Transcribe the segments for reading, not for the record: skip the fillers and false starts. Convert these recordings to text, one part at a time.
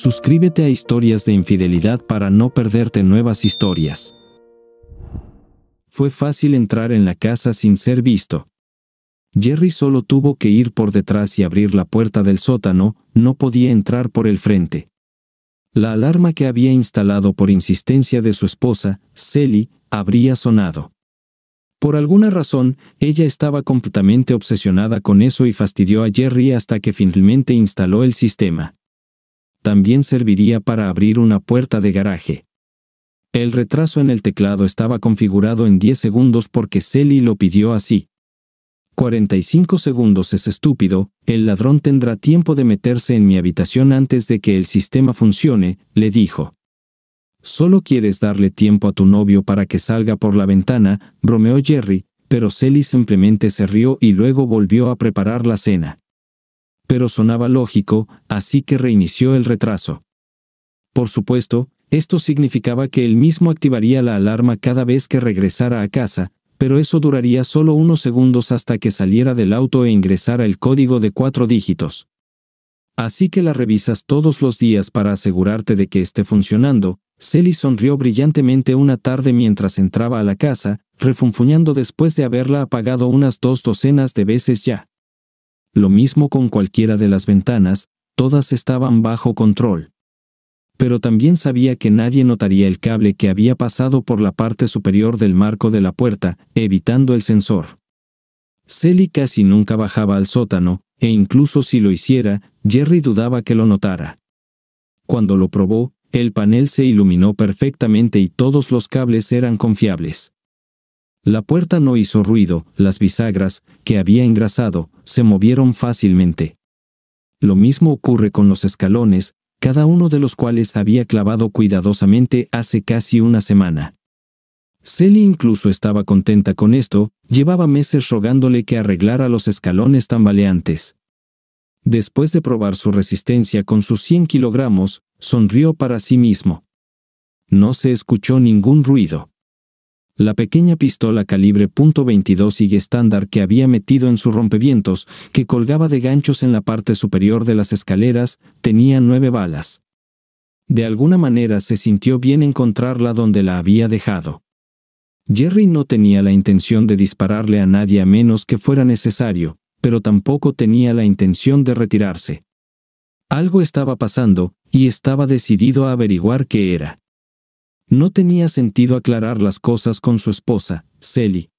Suscríbete a Historias de Infidelidad para no perderte nuevas historias. Fue fácil entrar en la casa sin ser visto. Jerry solo tuvo que ir por detrás y abrir la puerta del sótano, no podía entrar por el frente. La alarma que había instalado por insistencia de su esposa, Sally, habría sonado. Por alguna razón, ella estaba completamente obsesionada con eso y fastidió a Jerry hasta que finalmente instaló el sistema. También serviría para abrir una puerta de garaje. El retraso en el teclado estaba configurado en 10 segundos porque Sally lo pidió así. 45 segundos es estúpido, el ladrón tendrá tiempo de meterse en mi habitación antes de que el sistema funcione, le dijo. Solo quieres darle tiempo a tu novio para que salga por la ventana, bromeó Jerry, pero Sally simplemente se rió y luego volvió a preparar la cena. Pero sonaba lógico, así que reinició el retraso. Por supuesto, esto significaba que él mismo activaría la alarma cada vez que regresara a casa, pero eso duraría solo unos segundos hasta que saliera del auto e ingresara el código de 4 dígitos. Así que la revisas todos los días para asegurarte de que esté funcionando. Sally sonrió brillantemente una tarde mientras entraba a la casa, refunfuñando después de haberla apagado unas 2 docenas de veces ya. Lo mismo con cualquiera de las ventanas, todas estaban bajo control. Pero también sabía que nadie notaría el cable que había pasado por la parte superior del marco de la puerta, evitando el sensor. Sally casi nunca bajaba al sótano, e incluso si lo hiciera, Jerry dudaba que lo notara. Cuando lo probó, el panel se iluminó perfectamente y todos los cables eran confiables. La puerta no hizo ruido, las bisagras, que había engrasado, se movieron fácilmente. Lo mismo ocurre con los escalones, cada uno de los cuales había clavado cuidadosamente hace casi una semana. Sally incluso estaba contenta con esto, llevaba meses rogándole que arreglara los escalones tambaleantes. Después de probar su resistencia con sus 100 kilogramos, sonrió para sí mismo. No se escuchó ningún ruido. La pequeña pistola calibre .22 y estándar que había metido en su rompevientos, que colgaba de ganchos en la parte superior de las escaleras, tenía 9 balas. De alguna manera se sintió bien encontrarla donde la había dejado. Jerry no tenía la intención de dispararle a nadie a menos que fuera necesario, pero tampoco tenía la intención de retirarse. Algo estaba pasando, y estaba decidido a averiguar qué era. No tenía sentido aclarar las cosas con su esposa, Sally.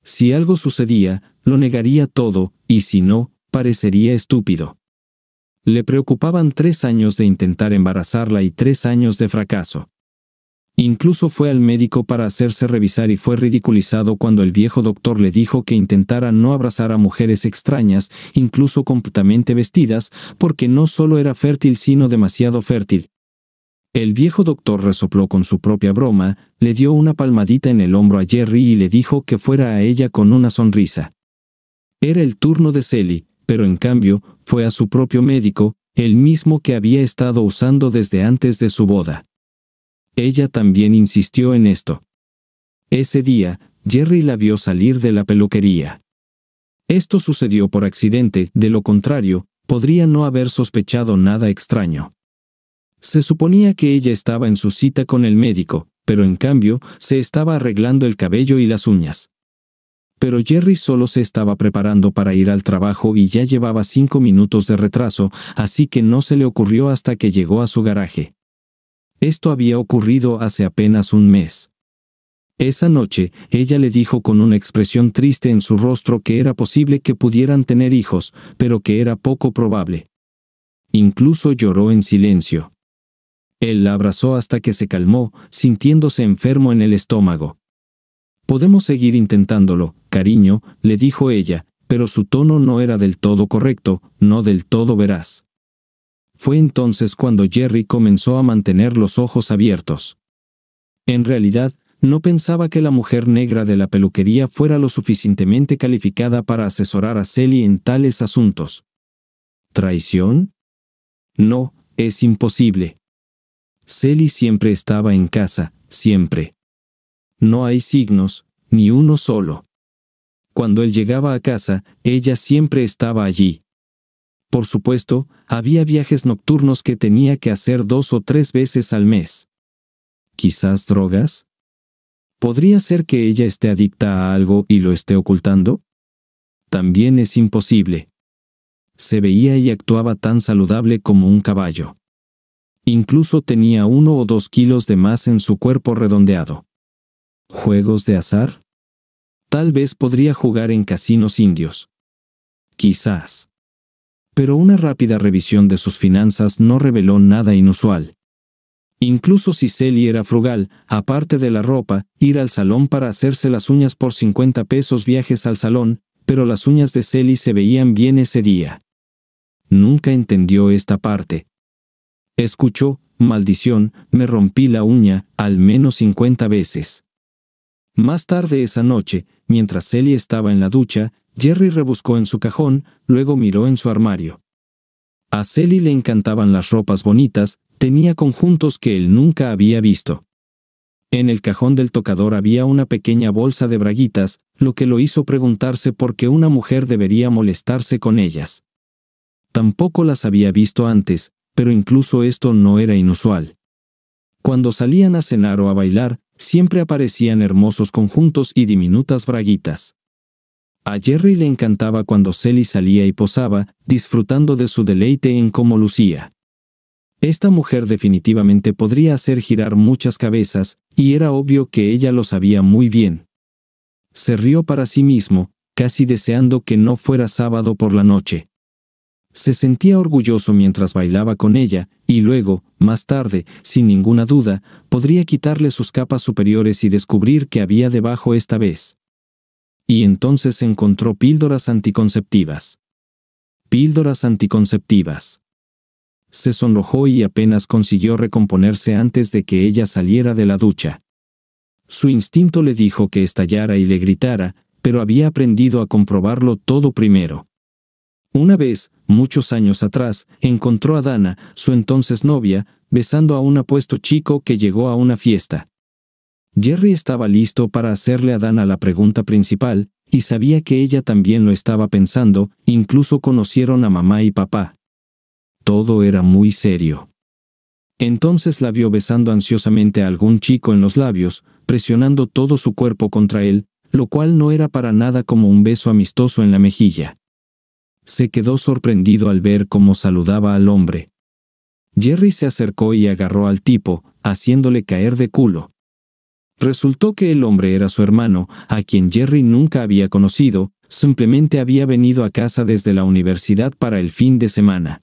Si algo sucedía, lo negaría todo, y si no, parecería estúpido. Le preocupaban 3 años de intentar embarazarla y 3 años de fracaso. Incluso fue al médico para hacerse revisar y fue ridiculizado cuando el viejo doctor le dijo que intentara no abrazar a mujeres extrañas, incluso completamente vestidas, porque no solo era fértil sino demasiado fértil. El viejo doctor resopló con su propia broma, le dio una palmadita en el hombro a Jerry y le dijo que fuera a ella con una sonrisa. Era el turno de Sally, pero en cambio, fue a su propio médico, el mismo que había estado usando desde antes de su boda. Ella también insistió en esto. Ese día, Jerry la vio salir de la peluquería. Esto sucedió por accidente, de lo contrario, podría no haber sospechado nada extraño. Se suponía que ella estaba en su cita con el médico, pero en cambio, se estaba arreglando el cabello y las uñas. Pero Jerry solo se estaba preparando para ir al trabajo y ya llevaba 5 minutos de retraso, así que no se le ocurrió hasta que llegó a su garaje. Esto había ocurrido hace apenas un mes. Esa noche, ella le dijo con una expresión triste en su rostro que era posible que pudieran tener hijos, pero que era poco probable. Incluso lloró en silencio. Él la abrazó hasta que se calmó, sintiéndose enfermo en el estómago. «Podemos seguir intentándolo, cariño», le dijo ella, pero su tono no era del todo correcto, no del todo veraz. Fue entonces cuando Jerry comenzó a mantener los ojos abiertos. En realidad, no pensaba que la mujer negra de la peluquería fuera lo suficientemente calificada para asesorar a Sally en tales asuntos. ¿Traición? No, es imposible. Sally siempre estaba en casa, siempre. No hay signos, ni uno solo. Cuando él llegaba a casa, ella siempre estaba allí. por supuesto, había viajes nocturnos que tenía que hacer 2 o 3 veces al mes. ¿Quizás drogas? ¿Podría ser que ella esté adicta a algo y lo esté ocultando? También es imposible. Se veía y actuaba tan saludable como un caballo. Incluso tenía 1 o 2 kilos de más en su cuerpo redondeado. ¿Juegos de azar? Tal vez podría jugar en casinos indios. Quizás. Pero una rápida revisión de sus finanzas no reveló nada inusual. Incluso si Sally era frugal, aparte de la ropa, ir al salón para hacerse las uñas por 50 pesos, viajes al salón, pero las uñas de Sally se veían bien ese día. Nunca entendió esta parte. Escuchó, maldición, me rompí la uña, al menos 50 veces. Más tarde esa noche, mientras Sally estaba en la ducha, Jerry rebuscó en su cajón, luego miró en su armario. A Sally le encantaban las ropas bonitas, tenía conjuntos que él nunca había visto. En el cajón del tocador había una pequeña bolsa de braguitas, lo que lo hizo preguntarse por qué una mujer debería molestarse con ellas. Tampoco las había visto antes, pero incluso esto no era inusual. Cuando salían a cenar o a bailar, siempre aparecían hermosos conjuntos y diminutas braguitas. A Jerry le encantaba cuando Sally salía y posaba, disfrutando de su deleite en cómo lucía. Esta mujer definitivamente podría hacer girar muchas cabezas, y era obvio que ella lo sabía muy bien. Se rió para sí mismo, casi deseando que no fuera sábado por la noche. Se sentía orgulloso mientras bailaba con ella, y luego, más tarde, sin ninguna duda, podría quitarle sus capas superiores y descubrir qué había debajo esta vez. Y entonces encontró píldoras anticonceptivas. Píldoras anticonceptivas. Se sonrojó y apenas consiguió recomponerse antes de que ella saliera de la ducha. Su instinto le dijo que estallara y le gritara, pero había aprendido a comprobarlo todo primero. Una vez, muchos años atrás, encontró a Dana, su entonces novia, besando a un apuesto chico que llegó a una fiesta. Jerry estaba listo para hacerle a Dana la pregunta principal, y sabía que ella también lo estaba pensando, incluso conocieron a mamá y papá. Todo era muy serio. Entonces la vio besando ansiosamente a algún chico en los labios, presionando todo su cuerpo contra él, lo cual no era para nada como un beso amistoso en la mejilla. Se quedó sorprendido al ver cómo saludaba al hombre. Jerry se acercó y agarró al tipo, haciéndole caer de culo. Resultó que el hombre era su hermano, a quien Jerry nunca había conocido, simplemente había venido a casa desde la universidad para el fin de semana.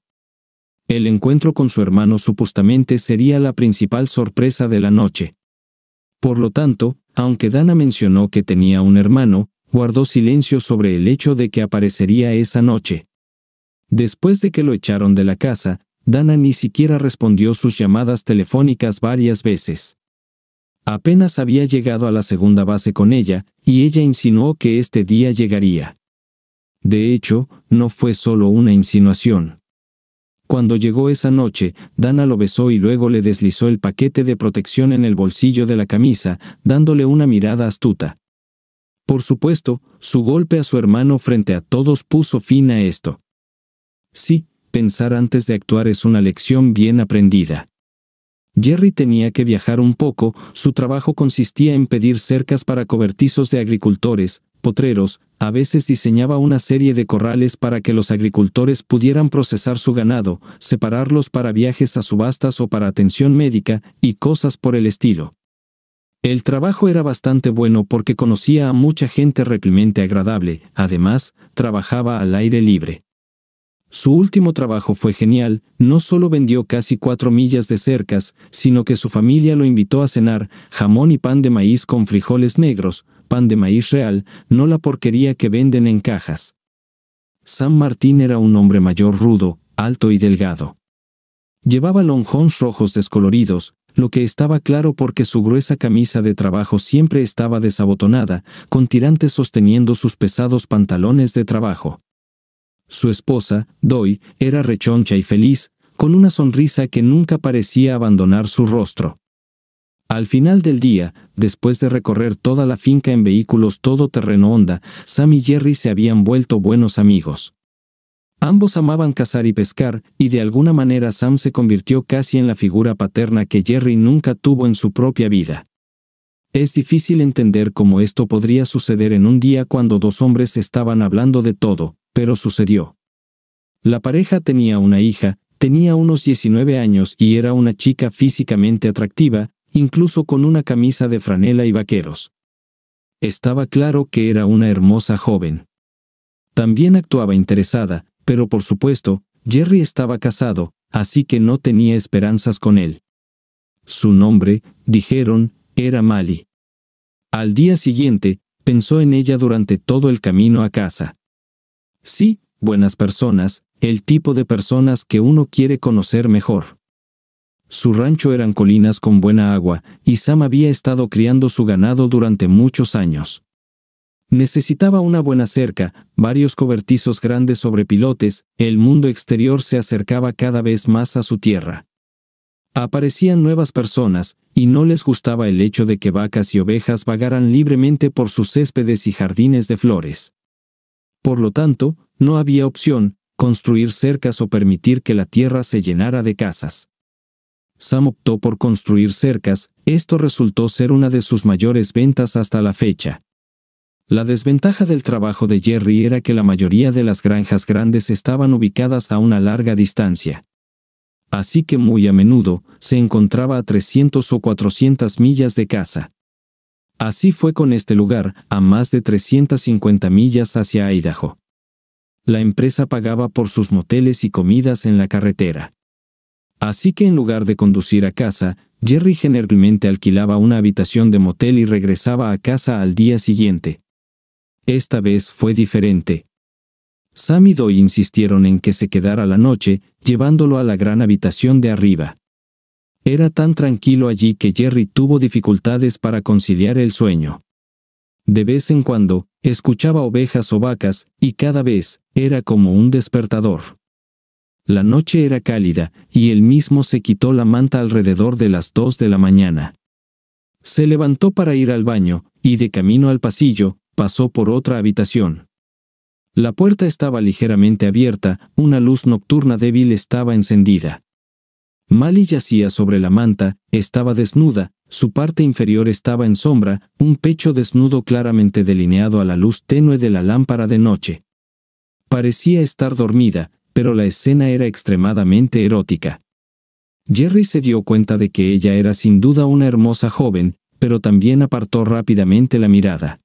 El encuentro con su hermano supuestamente sería la principal sorpresa de la noche. Por lo tanto, aunque Dana mencionó que tenía un hermano, guardó silencio sobre el hecho de que aparecería esa noche. Después de que lo echaron de la casa, Dana ni siquiera respondió sus llamadas telefónicas varias veces. Apenas había llegado a la segunda base con ella, y ella insinuó que este día llegaría. De hecho, no fue solo una insinuación. Cuando llegó esa noche, Dana lo besó y luego le deslizó el paquete de protección en el bolsillo de la camisa, dándole una mirada astuta. Por supuesto, su golpe a su hermano frente a todos puso fin a esto. Sí, pensar antes de actuar es una lección bien aprendida. Jerry tenía que viajar un poco, su trabajo consistía en pedir cercas para cobertizos de agricultores, potreros, a veces diseñaba una serie de corrales para que los agricultores pudieran procesar su ganado, separarlos para viajes a subastas o para atención médica, y cosas por el estilo. El trabajo era bastante bueno porque conocía a mucha gente realmente agradable, además, trabajaba al aire libre. Su último trabajo fue genial, no solo vendió casi 4 millas de cercas, sino que su familia lo invitó a cenar, jamón y pan de maíz con frijoles negros, pan de maíz real, no la porquería que venden en cajas. Sam Martín era un hombre mayor rudo, alto y delgado. Llevaba lonjons rojos descoloridos, lo que estaba claro porque su gruesa camisa de trabajo siempre estaba desabotonada, con tirantes sosteniendo sus pesados pantalones de trabajo. Su esposa, Doy, era rechoncha y feliz, con una sonrisa que nunca parecía abandonar su rostro. Al final del día, después de recorrer toda la finca en vehículos todoterreno Honda, Sam y Jerry se habían vuelto buenos amigos. Ambos amaban cazar y pescar, y de alguna manera Sam se convirtió casi en la figura paterna que Jerry nunca tuvo en su propia vida. Es difícil entender cómo esto podría suceder en un día cuando dos hombres estaban hablando de todo, pero sucedió. La pareja tenía una hija, tenía unos 19 años y era una chica físicamente atractiva, incluso con una camisa de franela y vaqueros. Estaba claro que era una hermosa joven. También actuaba interesada, pero por supuesto, Jerry estaba casado, así que no tenía esperanzas con él. Su nombre, dijeron, era Mali. Al día siguiente, pensó en ella durante todo el camino a casa. Sí, buenas personas, el tipo de personas que uno quiere conocer mejor. Su rancho eran colinas con buena agua, y Sam había estado criando su ganado durante muchos años. Necesitaba una buena cerca, varios cobertizos grandes sobre pilotes, el mundo exterior se acercaba cada vez más a su tierra. Aparecían nuevas personas, y no les gustaba el hecho de que vacas y ovejas vagaran libremente por sus céspedes y jardines de flores. Por lo tanto, no había opción, construir cercas o permitir que la tierra se llenara de casas. Sam optó por construir cercas, esto resultó ser una de sus mayores ventas hasta la fecha. La desventaja del trabajo de Jerry era que la mayoría de las granjas grandes estaban ubicadas a una larga distancia. Así que muy a menudo, se encontraba a 300 o 400 millas de casa. Así fue con este lugar, a más de 350 millas hacia Idaho. La empresa pagaba por sus moteles y comidas en la carretera. Así que en lugar de conducir a casa, Jerry generalmente alquilaba una habitación de motel y regresaba a casa al día siguiente. Esta vez fue diferente. Sam y Doy insistieron en que se quedara la noche, llevándolo a la gran habitación de arriba. Era tan tranquilo allí que Jerry tuvo dificultades para conciliar el sueño. De vez en cuando, escuchaba ovejas o vacas, y cada vez, era como un despertador. La noche era cálida, y él mismo se quitó la manta alrededor de las 2 de la mañana. Se levantó para ir al baño, y de camino al pasillo, pasó por otra habitación. La puerta estaba ligeramente abierta, una luz nocturna débil estaba encendida. Mali yacía sobre la manta, estaba desnuda, su parte inferior estaba en sombra, un pecho desnudo claramente delineado a la luz tenue de la lámpara de noche. Parecía estar dormida, pero la escena era extremadamente erótica. Jerry se dio cuenta de que ella era sin duda una hermosa joven, pero también apartó rápidamente la mirada.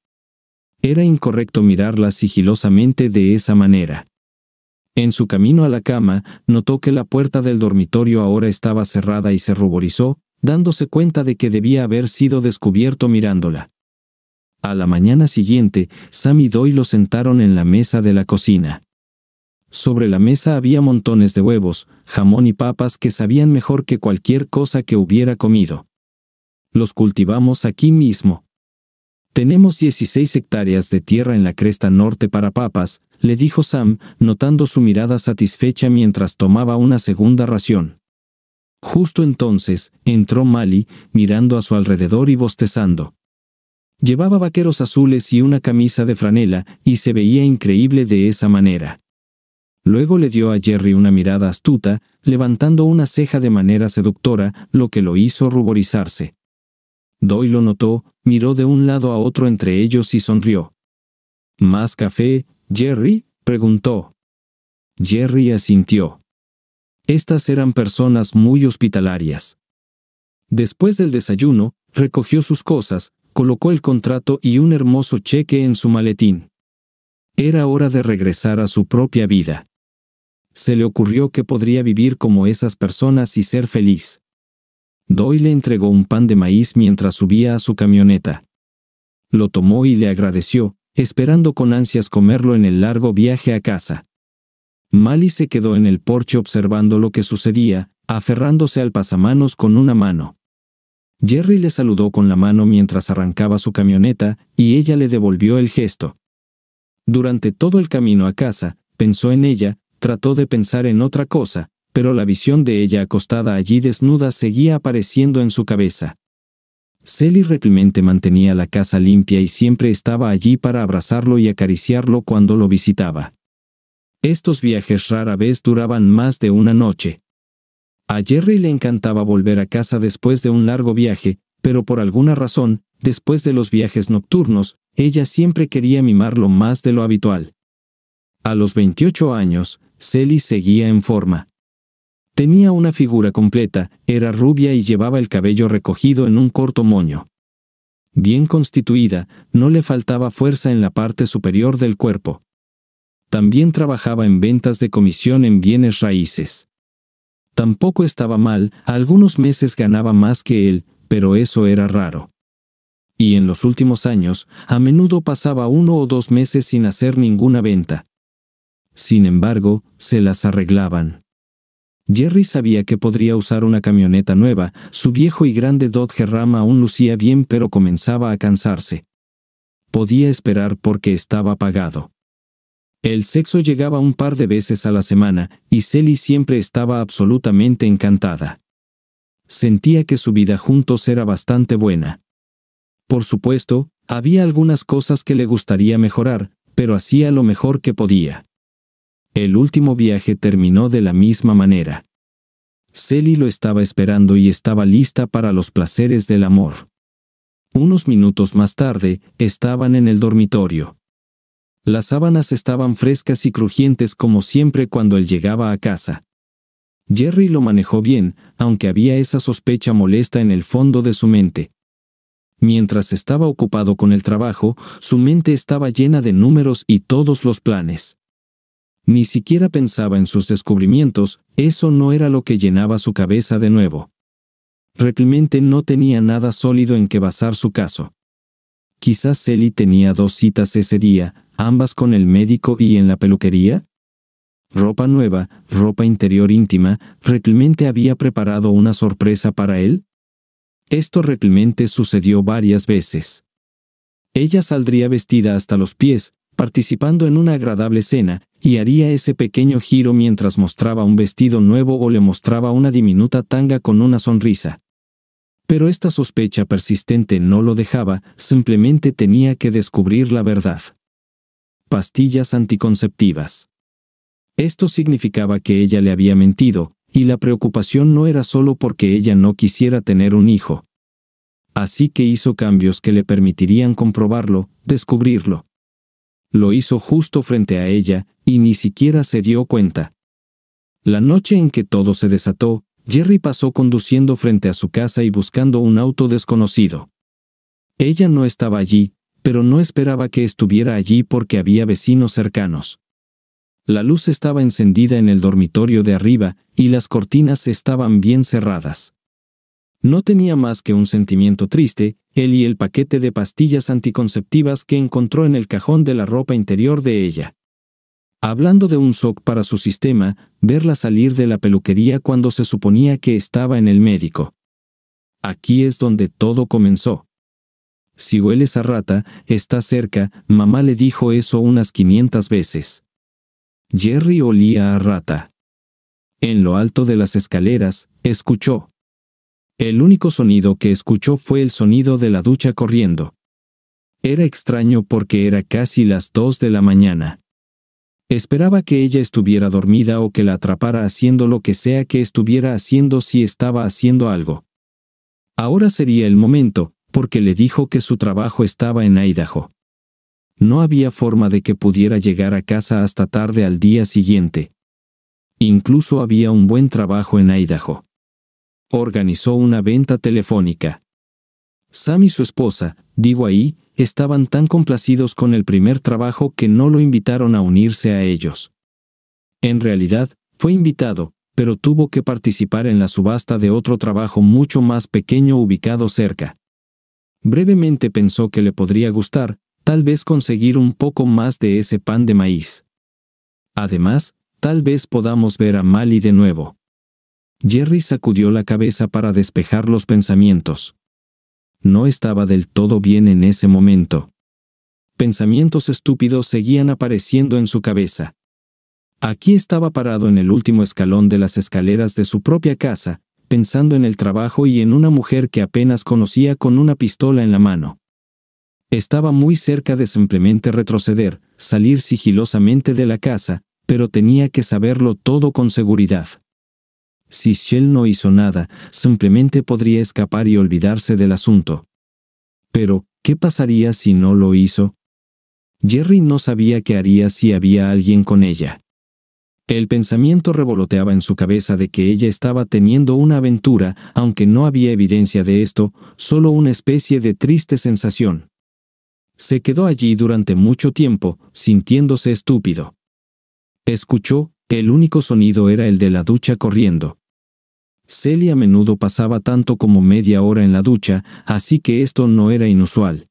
Era incorrecto mirarla sigilosamente de esa manera. En su camino a la cama, notó que la puerta del dormitorio ahora estaba cerrada y se ruborizó, dándose cuenta de que debía haber sido descubierto mirándola. A la mañana siguiente, Sam y Doy lo sentaron en la mesa de la cocina. Sobre la mesa había montones de huevos, jamón y papas que sabían mejor que cualquier cosa que hubiera comido. Los cultivamos aquí mismo. Tenemos 16 hectáreas de tierra en la cresta norte para papas, le dijo Sam, notando su mirada satisfecha mientras tomaba una segunda ración. Justo entonces, entró Mali, mirando a su alrededor y bostezando. Llevaba vaqueros azules y una camisa de franela, y se veía increíble de esa manera. Luego le dio a Jerry una mirada astuta, levantando una ceja de manera seductora, lo que lo hizo ruborizarse. Doy lo notó, miró de un lado a otro entre ellos y sonrió. ¿Más café, Jerry?, preguntó. Jerry asintió. Estas eran personas muy hospitalarias. Después del desayuno, recogió sus cosas, colocó el contrato y un hermoso cheque en su maletín. Era hora de regresar a su propia vida. Se le ocurrió que podría vivir como esas personas y ser feliz. Doy le entregó un pan de maíz mientras subía a su camioneta. Lo tomó y le agradeció, esperando con ansias comerlo en el largo viaje a casa. Mali se quedó en el porche observando lo que sucedía, aferrándose al pasamanos con una mano. Jerry le saludó con la mano mientras arrancaba su camioneta, y ella le devolvió el gesto. Durante todo el camino a casa, pensó en ella, trató de pensar en otra cosa, pero la visión de ella acostada allí desnuda seguía apareciendo en su cabeza. Sally realmente mantenía la casa limpia y siempre estaba allí para abrazarlo y acariciarlo cuando lo visitaba. Estos viajes rara vez duraban más de una noche. A Jerry le encantaba volver a casa después de un largo viaje, pero por alguna razón, después de los viajes nocturnos, ella siempre quería mimarlo más de lo habitual. A los 28 años, Sally seguía en forma. Tenía una figura completa, era rubia y llevaba el cabello recogido en un corto moño. Bien constituida, no le faltaba fuerza en la parte superior del cuerpo. También trabajaba en ventas de comisión en bienes raíces. Tampoco estaba mal, algunos meses ganaba más que él, pero eso era raro. Y en los últimos años, a menudo pasaba 1 o 2 meses sin hacer ninguna venta. Sin embargo, se las arreglaban. Jerry sabía que podría usar una camioneta nueva, su viejo y grande Dodge Ram aún lucía bien pero comenzaba a cansarse. Podía esperar porque estaba pagado. El sexo llegaba un par de veces a la semana, y Sally siempre estaba absolutamente encantada. Sentía que su vida juntos era bastante buena. Por supuesto, había algunas cosas que le gustaría mejorar, pero hacía lo mejor que podía. El último viaje terminó de la misma manera. Sally lo estaba esperando y estaba lista para los placeres del amor. Unos minutos más tarde, estaban en el dormitorio. Las sábanas estaban frescas y crujientes como siempre cuando él llegaba a casa. Jerry lo manejó bien, aunque había esa sospecha molesta en el fondo de su mente. Mientras estaba ocupado con el trabajo, su mente estaba llena de números y todos los planes. Ni siquiera pensaba en sus descubrimientos, eso no era lo que llenaba su cabeza de nuevo. Realmente no tenía nada sólido en que basar su caso. Quizás Sally tenía 2 citas ese día, ambas con el médico y en la peluquería. Ropa nueva, ropa interior íntima, ¿realmente había preparado una sorpresa para él? Esto realmente sucedió varias veces. Ella saldría vestida hasta los pies, participando en una agradable cena, y haría ese pequeño giro mientras mostraba un vestido nuevo o le mostraba una diminuta tanga con una sonrisa. Pero esta sospecha persistente no lo dejaba, simplemente tenía que descubrir la verdad. Pastillas anticonceptivas. Esto significaba que ella le había mentido, y la preocupación no era solo porque ella no quisiera tener un hijo. Así que hizo cambios que le permitirían comprobarlo, descubrirlo. Lo hizo justo frente a ella, y ni siquiera se dio cuenta. La noche en que todo se desató, Jerry pasó conduciendo frente a su casa y buscando un auto desconocido. Ella no estaba allí, pero no esperaba que estuviera allí porque había vecinos cercanos. La luz estaba encendida en el dormitorio de arriba, y las cortinas estaban bien cerradas. No tenía más que un sentimiento triste, él y el paquete de pastillas anticonceptivas que encontró en el cajón de la ropa interior de ella. Hablando de un shock para su sistema, verla salir de la peluquería cuando se suponía que estaba en el médico. Aquí es donde todo comenzó. Si hueles a rata, está cerca, mamá le dijo eso unas 500 veces. Jerry olía a rata. En lo alto de las escaleras, escuchó. El único sonido que escuchó fue el sonido de la ducha corriendo. Era extraño porque era casi las 2 de la mañana. Esperaba que ella estuviera dormida o que la atrapara haciendo lo que sea que estuviera haciendo si estaba haciendo algo. Ahora sería el momento, porque le dijo que su trabajo estaba en Idaho. No había forma de que pudiera llegar a casa hasta tarde al día siguiente. Incluso había un buen trabajo en Idaho. Organizó una venta telefónica. Sam y su esposa, digo ahí, estaban tan complacidos con el primer trabajo que no lo invitaron a unirse a ellos. En realidad, fue invitado, pero tuvo que participar en la subasta de otro trabajo mucho más pequeño ubicado cerca. Brevemente pensó que le podría gustar, tal vez conseguir un poco más de ese pan de maíz. Además, tal vez podamos ver a Mali de nuevo. Jerry sacudió la cabeza para despejar los pensamientos. No estaba del todo bien en ese momento. Pensamientos estúpidos seguían apareciendo en su cabeza. Aquí estaba parado en el último escalón de las escaleras de su propia casa, pensando en el trabajo y en una mujer que apenas conocía con una pistola en la mano. Estaba muy cerca de simplemente retroceder, salir sigilosamente de la casa, pero tenía que saberlo todo con seguridad. Si Shell no hizo nada, simplemente podría escapar y olvidarse del asunto. Pero, ¿qué pasaría si no lo hizo? Jerry no sabía qué haría si había alguien con ella. El pensamiento revoloteaba en su cabeza de que ella estaba teniendo una aventura, aunque no había evidencia de esto, solo una especie de triste sensación. Se quedó allí durante mucho tiempo, sintiéndose estúpido. Escuchó, el único sonido era el de la ducha corriendo. Celia a menudo pasaba tanto como media hora en la ducha, así que esto no era inusual.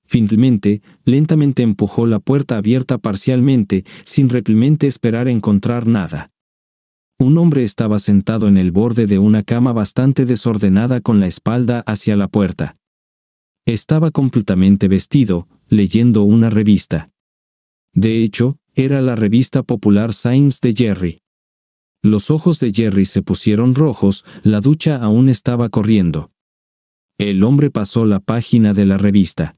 Finalmente, lentamente empujó la puerta abierta parcialmente, sin realmente esperar encontrar nada. Un hombre estaba sentado en el borde de una cama bastante desordenada con la espalda hacia la puerta. Estaba completamente vestido, leyendo una revista. De hecho, era la revista popular Science de Jerry. Los ojos de Jerry se pusieron rojos, la ducha aún estaba corriendo. El hombre pasó la página de la revista.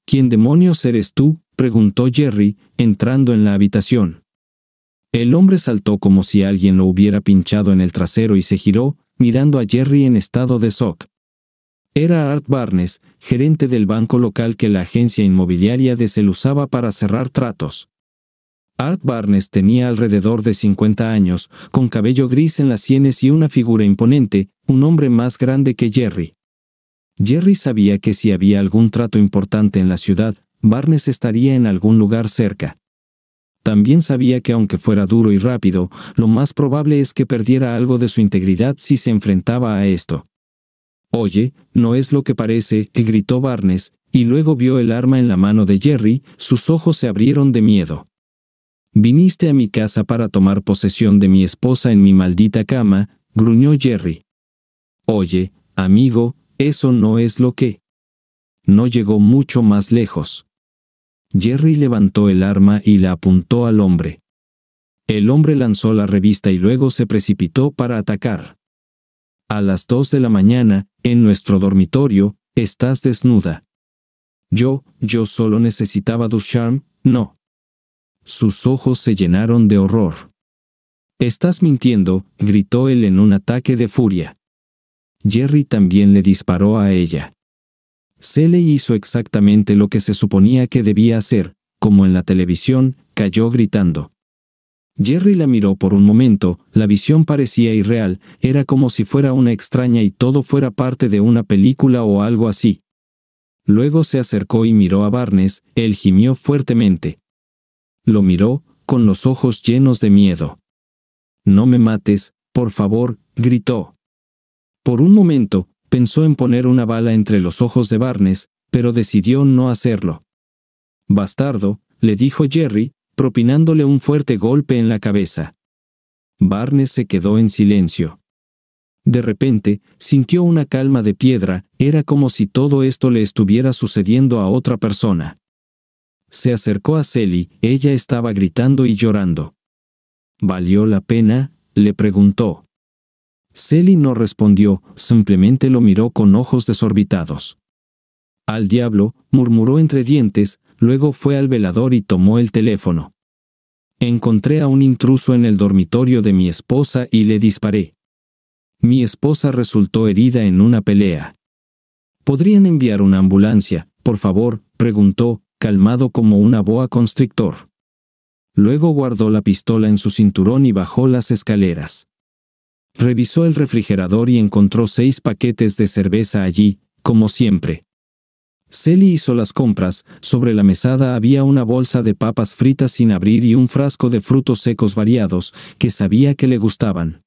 ¿Quién demonios eres tú?, preguntó Jerry, entrando en la habitación. El hombre saltó como si alguien lo hubiera pinchado en el trasero y se giró, mirando a Jerry en estado de shock. Era Art Barnes, gerente del banco local que la agencia inmobiliaria de Cell usaba para cerrar tratos. Art Barnes tenía alrededor de 50 años, con cabello gris en las sienes y una figura imponente, un hombre más grande que Jerry. Jerry sabía que si había algún trato importante en la ciudad, Barnes estaría en algún lugar cerca. También sabía que aunque fuera duro y rápido, lo más probable es que perdiera algo de su integridad si se enfrentaba a esto. «Oye, no es lo que parece», gritó Barnes, y luego vio el arma en la mano de Jerry, sus ojos se abrieron de miedo. «Viniste a mi casa para tomar posesión de mi esposa en mi maldita cama», gruñó Jerry. «Oye, amigo, eso no es lo que...». No llegó mucho más lejos. Jerry levantó el arma y la apuntó al hombre. El hombre lanzó la revista y luego se precipitó para atacar. «A las 2 de la mañana, en nuestro dormitorio, estás desnuda». Yo solo necesitaba ducharme, no. Sus ojos se llenaron de horror. «Estás mintiendo», gritó él en un ataque de furia. Jerry también le disparó a ella. Celia hizo exactamente lo que se suponía que debía hacer, como en la televisión, cayó gritando. Jerry la miró por un momento, la visión parecía irreal, era como si fuera una extraña y todo fuera parte de una película o algo así. Luego se acercó y miró a Barnes, él gimió fuertemente. Lo miró, con los ojos llenos de miedo. «No me mates, por favor», gritó. Por un momento, pensó en poner una bala entre los ojos de Barnes, pero decidió no hacerlo. «Bastardo», le dijo Jerry, propinándole un fuerte golpe en la cabeza. Barnes se quedó en silencio. De repente, sintió una calma de piedra, era como si todo esto le estuviera sucediendo a otra persona. Se acercó a Celia, ella estaba gritando y llorando. «¿Valió la pena?», le preguntó. Celia no respondió, simplemente lo miró con ojos desorbitados. «Al diablo», murmuró entre dientes, luego fue al velador y tomó el teléfono. «Encontré a un intruso en el dormitorio de mi esposa y le disparé. Mi esposa resultó herida en una pelea. ¿Podrían enviar una ambulancia, por favor?», preguntó, calmado como una boa constrictor. Luego guardó la pistola en su cinturón y bajó las escaleras. Revisó el refrigerador y encontró 6 paquetes de cerveza allí, como siempre. Celia hizo las compras, sobre la mesada había una bolsa de papas fritas sin abrir y un frasco de frutos secos variados, que sabía que le gustaban.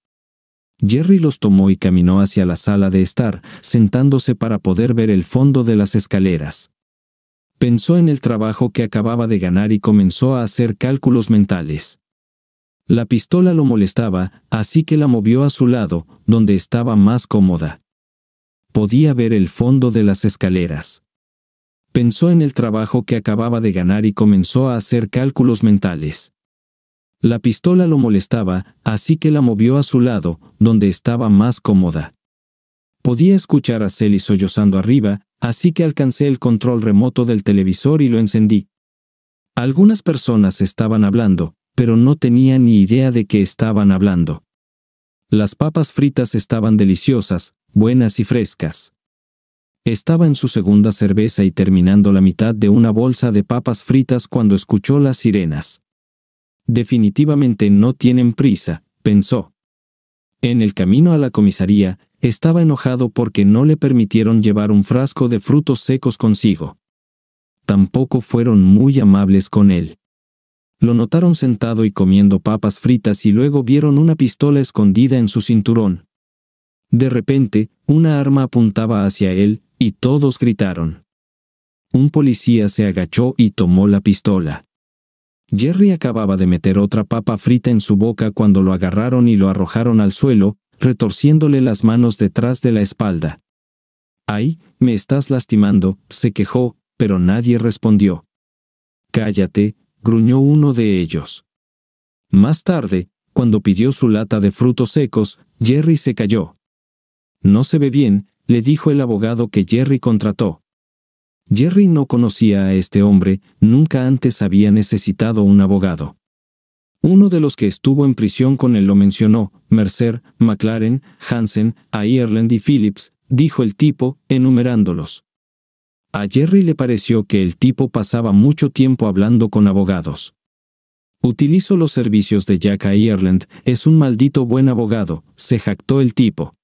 Jerry los tomó y caminó hacia la sala de estar, sentándose para poder ver el fondo de las escaleras. Pensó en el trabajo que acababa de ganar y comenzó a hacer cálculos mentales. La pistola lo molestaba, así que la movió a su lado, donde estaba más cómoda. Podía ver el fondo de las escaleras. Pensó en el trabajo que acababa de ganar y comenzó a hacer cálculos mentales. La pistola lo molestaba, así que la movió a su lado, donde estaba más cómoda. Podía escuchar a Celia sollozando arriba, así que alcancé el control remoto del televisor y lo encendí. Algunas personas estaban hablando, pero no tenía ni idea de qué estaban hablando. Las papas fritas estaban deliciosas, buenas y frescas. Estaba en su segunda cerveza y terminando la mitad de una bolsa de papas fritas cuando escuchó las sirenas. Definitivamente no tienen prisa, pensó. En el camino a la comisaría, estaba enojado porque no le permitieron llevar un frasco de frutos secos consigo. Tampoco fueron muy amables con él. Lo notaron sentado y comiendo papas fritas y luego vieron una pistola escondida en su cinturón. De repente, una arma apuntaba hacia él, y todos gritaron. Un policía se agachó y tomó la pistola. Jerry acababa de meter otra papa frita en su boca cuando lo agarraron y lo arrojaron al suelo, retorciéndole las manos detrás de la espalda. «¡Ay, me estás lastimando!», se quejó, pero nadie respondió. «Cállate», gruñó uno de ellos. Más tarde, cuando pidió su lata de frutos secos, Jerry se cayó. «No se ve bien», le dijo el abogado que Jerry contrató. Jerry no conocía a este hombre, nunca antes había necesitado un abogado. Uno de los que estuvo en prisión con él lo mencionó: Mercer, McLaren, Hansen, Ireland y Phillips, dijo el tipo, enumerándolos. A Jerry le pareció que el tipo pasaba mucho tiempo hablando con abogados. «Utilizo los servicios de Jack Ireland, es un maldito buen abogado», se jactó el tipo.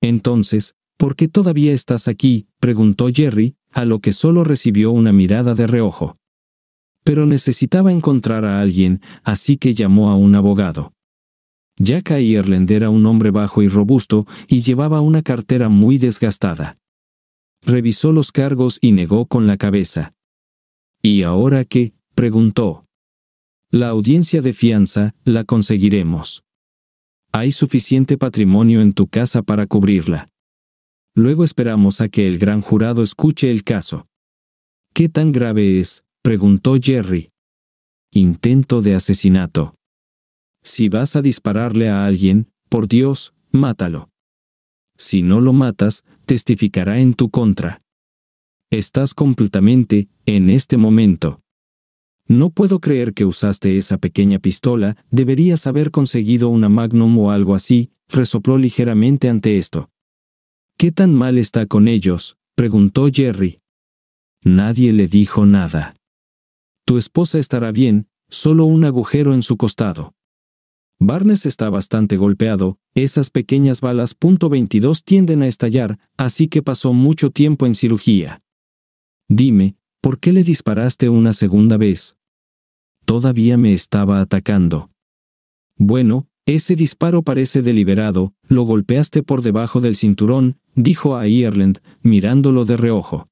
«Entonces, ¿por qué todavía estás aquí?», preguntó Jerry, a lo que solo recibió una mirada de reojo. Pero necesitaba encontrar a alguien, así que llamó a un abogado. Jack Ireland era un hombre bajo y robusto, y llevaba una cartera muy desgastada. Revisó los cargos y negó con la cabeza. «¿Y ahora qué?», preguntó. «La audiencia de fianza, la conseguiremos. Hay suficiente patrimonio en tu casa para cubrirla. Luego esperamos a que el gran jurado escuche el caso». «¿Qué tan grave es?», preguntó Jerry. «Intento de asesinato. Si vas a dispararle a alguien, por Dios, mátalo. Si no lo matas, testificará en tu contra. Estás completamente, en este momento. No puedo creer que usaste esa pequeña pistola, deberías haber conseguido una Magnum o algo así», resopló ligeramente ante esto. «¿Qué tan mal está con ellos?», preguntó Jerry. Nadie le dijo nada. «Tu esposa estará bien, solo un agujero en su costado. Barnes está bastante golpeado, esas pequeñas balas .22 tienden a estallar, así que pasó mucho tiempo en cirugía. Dime, ¿por qué le disparaste una segunda vez?». «Todavía me estaba atacando». «Bueno, ese disparo parece deliberado, lo golpeaste por debajo del cinturón», dijo a Ireland, mirándolo de reojo.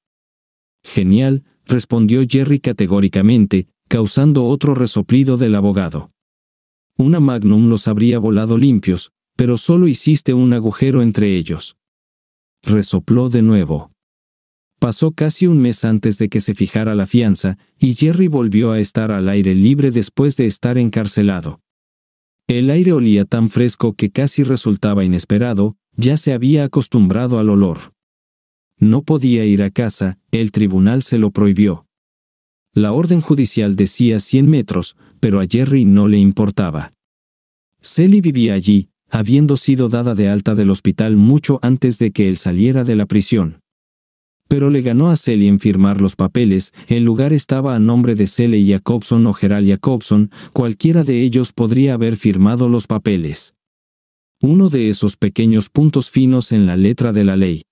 «Genial», respondió Jerry categóricamente, causando otro resoplido del abogado. «Una Magnum los habría volado limpios, pero solo hiciste un agujero entre ellos». Resopló de nuevo. Pasó casi un mes antes de que se fijara la fianza, y Jerry volvió a estar al aire libre después de estar encarcelado. El aire olía tan fresco que casi resultaba inesperado, ya se había acostumbrado al olor. No podía ir a casa, el tribunal se lo prohibió. La orden judicial decía 100 metros, pero a Jerry no le importaba. Sally vivía allí, habiendo sido dada de alta del hospital mucho antes de que él saliera de la prisión. Pero le ganó a Sally en firmar los papeles, el lugar estaba a nombre de Sally Jacobson o Gerald Jacobson, cualquiera de ellos podría haber firmado los papeles. Uno de esos pequeños puntos finos en la letra de la ley.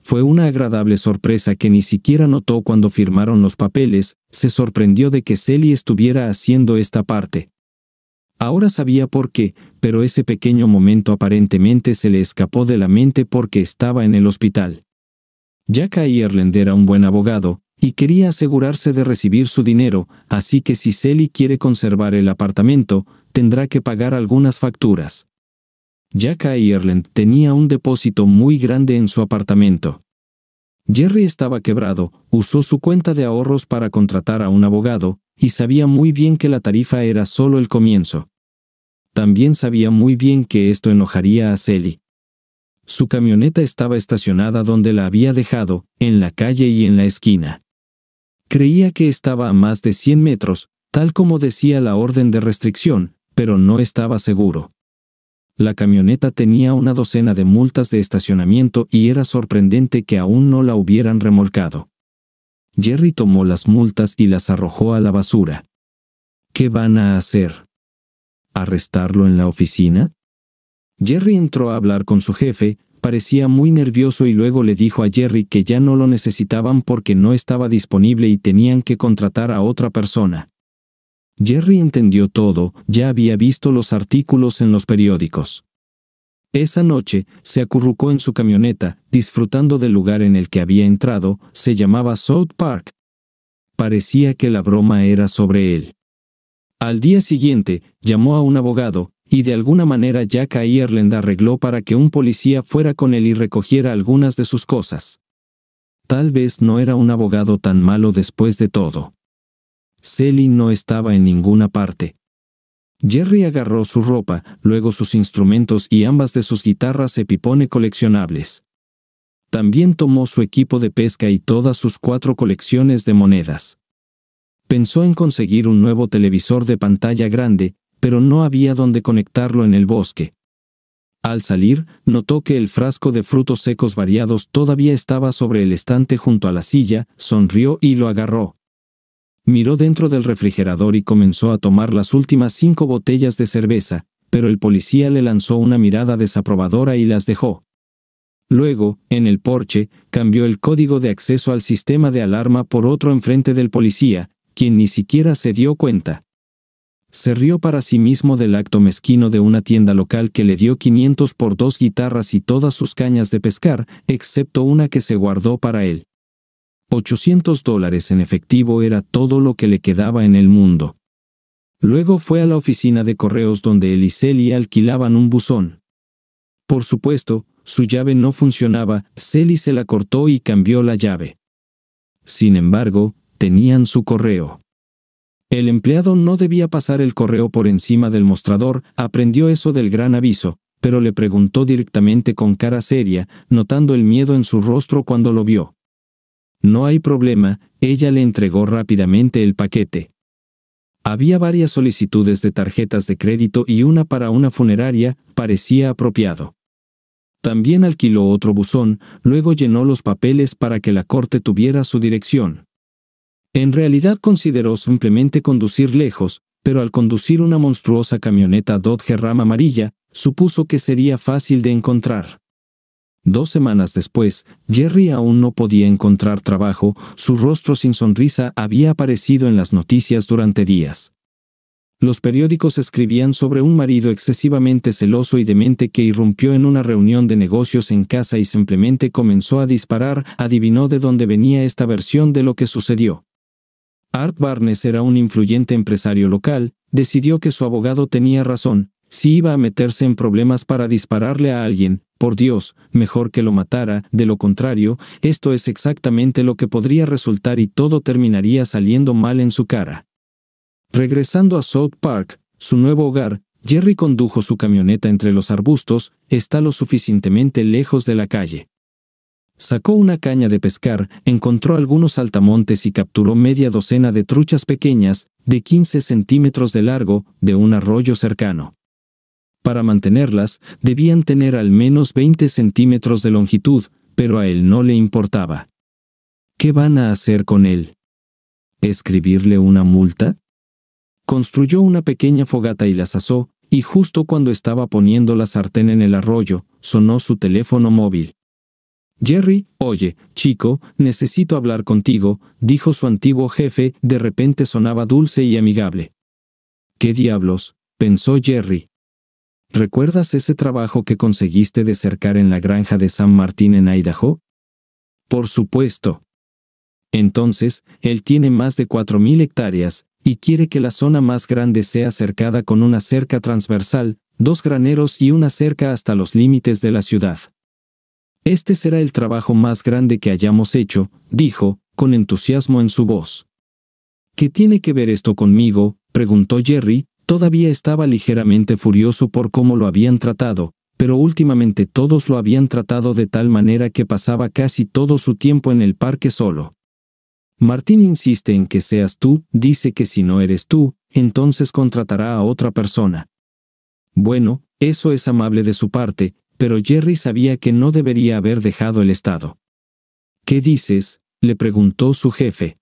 Fue una agradable sorpresa que ni siquiera notó cuando firmaron los papeles, se sorprendió de que Sally estuviera haciendo esta parte. Ahora sabía por qué, pero ese pequeño momento aparentemente se le escapó de la mente porque estaba en el hospital. Jack Ireland era un buen abogado, y quería asegurarse de recibir su dinero, así que si Sally quiere conservar el apartamento, tendrá que pagar algunas facturas. Jack Ireland tenía un depósito muy grande en su apartamento. Jerry estaba quebrado, usó su cuenta de ahorros para contratar a un abogado, y sabía muy bien que la tarifa era solo el comienzo. También sabía muy bien que esto enojaría a Sally. Su camioneta estaba estacionada donde la había dejado, en la calle y en la esquina. Creía que estaba a más de 100 metros, tal como decía la orden de restricción, pero no estaba seguro. La camioneta tenía una docena de multas de estacionamiento y era sorprendente que aún no la hubieran remolcado. Jerry tomó las multas y las arrojó a la basura. ¿Qué van a hacer? ¿Arrestarlo en la oficina? Jerry entró a hablar con su jefe, parecía muy nervioso y luego le dijo a Jerry que ya no lo necesitaban porque no estaba disponible y tenían que contratar a otra persona. Jerry entendió todo, ya había visto los artículos en los periódicos. Esa noche, se acurrucó en su camioneta, disfrutando del lugar en el que había entrado, se llamaba South Park. Parecía que la broma era sobre él. Al día siguiente, llamó a un abogado, y de alguna manera Jack Ireland arregló para que un policía fuera con él y recogiera algunas de sus cosas. Tal vez no era un abogado tan malo después de todo. Sally no estaba en ninguna parte. Jerry agarró su ropa, luego sus instrumentos y ambas de sus guitarras Epiphone coleccionables. También tomó su equipo de pesca y todas sus 4 colecciones de monedas. Pensó en conseguir un nuevo televisor de pantalla grande, pero no había dónde conectarlo en el bosque. Al salir, notó que el frasco de frutos secos variados todavía estaba sobre el estante junto a la silla, sonrió y lo agarró. Miró dentro del refrigerador y comenzó a tomar las últimas 5 botellas de cerveza, pero el policía le lanzó una mirada desaprobadora y las dejó. Luego, en el porche, cambió el código de acceso al sistema de alarma por otro enfrente del policía, quien ni siquiera se dio cuenta. Se rió para sí mismo del acto mezquino de una tienda local que le dio 500 por 2 guitarras y todas sus cañas de pescar, excepto una que se guardó para él. $800 en efectivo era todo lo que le quedaba en el mundo. Luego fue a la oficina de correos donde él y Sally alquilaban un buzón. Por supuesto, su llave no funcionaba, Sally se la cortó y cambió la llave. Sin embargo, tenían su correo. El empleado no debía pasar el correo por encima del mostrador, aprendió eso del gran aviso, pero le preguntó directamente con cara seria, notando el miedo en su rostro cuando lo vio. No hay problema, ella le entregó rápidamente el paquete. Había varias solicitudes de tarjetas de crédito y una para una funeraria, parecía apropiado. También alquiló otro buzón, luego llenó los papeles para que la corte tuviera su dirección. En realidad consideró simplemente conducir lejos, pero al conducir una monstruosa camioneta Dodge Ram amarilla, supuso que sería fácil de encontrar. 2 semanas después, Jerry aún no podía encontrar trabajo, su rostro sin sonrisa había aparecido en las noticias durante días. Los periódicos escribían sobre un marido excesivamente celoso y demente que irrumpió en una reunión de negocios en casa y simplemente comenzó a disparar, adivinó de dónde venía esta versión de lo que sucedió. Art Barnes era un influyente empresario local, decidió que su abogado tenía razón, si iba a meterse en problemas para dispararle a alguien, por Dios, mejor que lo matara, de lo contrario, esto es exactamente lo que podría resultar y todo terminaría saliendo mal en su cara. Regresando a South Park, su nuevo hogar, Jerry condujo su camioneta entre los arbustos, está lo suficientemente lejos de la calle. Sacó una caña de pescar, encontró algunos saltamontes y capturó media docena de truchas pequeñas, de 15 centímetros de largo, de un arroyo cercano. Para mantenerlas, debían tener al menos 20 centímetros de longitud, pero a él no le importaba. ¿Qué van a hacer con él? ¿Escribirle una multa? Construyó una pequeña fogata y las asó, y justo cuando estaba poniendo la sartén en el arroyo, sonó su teléfono móvil. Jerry, oye, chico, necesito hablar contigo, dijo su antiguo jefe, de repente sonaba dulce y amigable. ¿Qué diablos?, pensó Jerry. ¿Recuerdas ese trabajo que conseguiste de cercar en la granja de San Martín en Idaho? Por supuesto. Entonces, él tiene más de 4,000 hectáreas, y quiere que la zona más grande sea cercada con una cerca transversal, 2 graneros y una cerca hasta los límites de la ciudad. Este será el trabajo más grande que hayamos hecho, dijo, con entusiasmo en su voz. ¿Qué tiene que ver esto conmigo?, preguntó Jerry. Todavía estaba ligeramente furioso por cómo lo habían tratado, pero últimamente todos lo habían tratado de tal manera que pasaba casi todo su tiempo en el parque solo. Martín insiste en que seas tú, dice que si no eres tú, entonces contratará a otra persona. Bueno, eso es amable de su parte, pero Jerry sabía que no debería haber dejado el estado. ¿Qué dices?, le preguntó su jefe.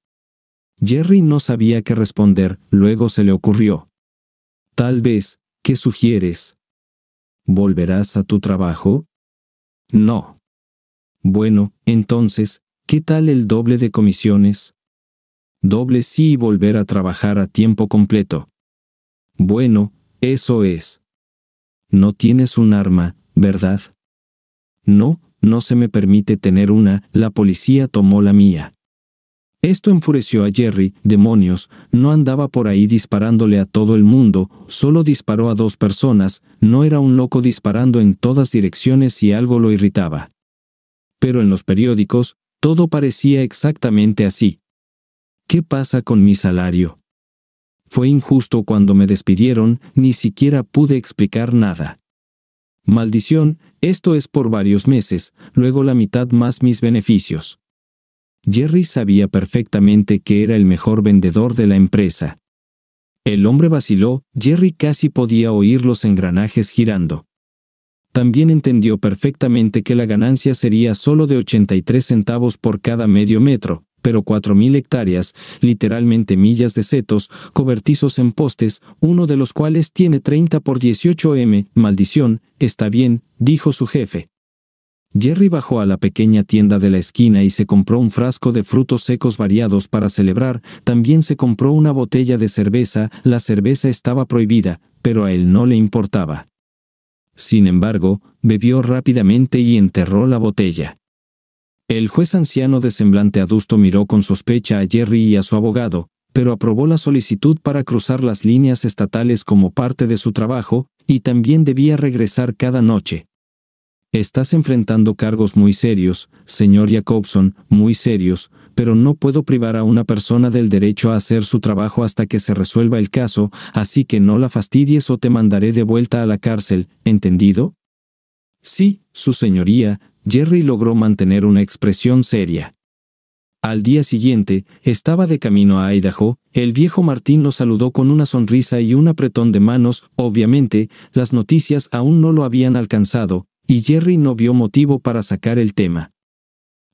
Jerry no sabía qué responder, luego se le ocurrió. Tal vez, ¿qué sugieres? ¿Volverás a tu trabajo? No. Bueno, entonces, ¿qué tal el doble de comisiones? Doble sí y volver a trabajar a tiempo completo. Bueno, eso es. No tienes un arma, ¿verdad? No, no se me permite tener una, la policía tomó la mía. Esto enfureció a Jerry. Demonios, no andaba por ahí disparándole a todo el mundo, solo disparó a 2 personas, no era un loco disparando en todas direcciones y algo lo irritaba. Pero en los periódicos, todo parecía exactamente así. ¿Qué pasa con mi salario? Fue injusto cuando me despidieron, ni siquiera pude explicar nada. Maldición, esto es por varios meses, luego la mitad más mis beneficios. Jerry sabía perfectamente que era el mejor vendedor de la empresa. El hombre vaciló, Jerry casi podía oír los engranajes girando. También entendió perfectamente que la ganancia sería solo de 83 centavos por cada medio metro, pero 4.000 hectáreas, literalmente millas de setos, cobertizos en postes, uno de los cuales tiene 30 por 18 m, maldición, está bien, dijo su jefe. Jerry bajó a la pequeña tienda de la esquina y se compró un frasco de frutos secos variados para celebrar, también se compró una botella de cerveza, la cerveza estaba prohibida, pero a él no le importaba. Sin embargo, bebió rápidamente y enterró la botella. El juez anciano de semblante adusto miró con sospecha a Jerry y a su abogado, pero aprobó la solicitud para cruzar las líneas estatales como parte de su trabajo, y también debía regresar cada noche. Estás enfrentando cargos muy serios, señor Jacobson, muy serios, pero no puedo privar a una persona del derecho a hacer su trabajo hasta que se resuelva el caso, así que no la fastidies o te mandaré de vuelta a la cárcel, ¿entendido? Sí, su señoría. Jerry logró mantener una expresión seria. Al día siguiente, estaba de camino a Idaho, el viejo Martín lo saludó con una sonrisa y un apretón de manos, obviamente, las noticias aún no lo habían alcanzado, y Jerry no vio motivo para sacar el tema.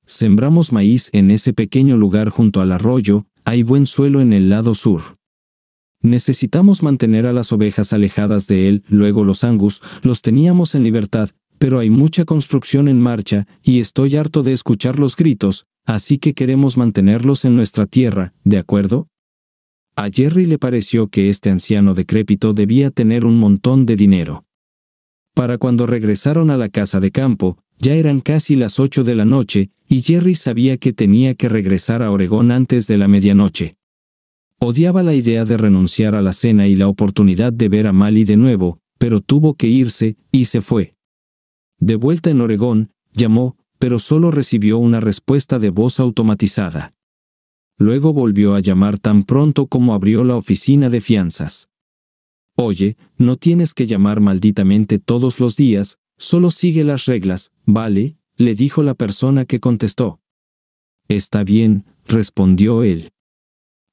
Sembramos maíz en ese pequeño lugar junto al arroyo, hay buen suelo en el lado sur. Necesitamos mantener a las ovejas alejadas de él, luego los Angus, los teníamos en libertad, pero hay mucha construcción en marcha, y estoy harto de escuchar los gritos, así que queremos mantenerlos en nuestra tierra, ¿de acuerdo? A Jerry le pareció que este anciano decrépito debía tener un montón de dinero. Para cuando regresaron a la casa de campo, ya eran casi las 8 de la noche, y Jerry sabía que tenía que regresar a Oregón antes de la medianoche. Odiaba la idea de renunciar a la cena y la oportunidad de ver a Mally de nuevo, pero tuvo que irse, y se fue. De vuelta en Oregón, llamó, pero solo recibió una respuesta de voz automatizada. Luego volvió a llamar tan pronto como abrió la oficina de fianzas. Oye, no tienes que llamar malditamente todos los días, solo sigue las reglas, ¿vale?, le dijo la persona que contestó. Está bien, respondió él.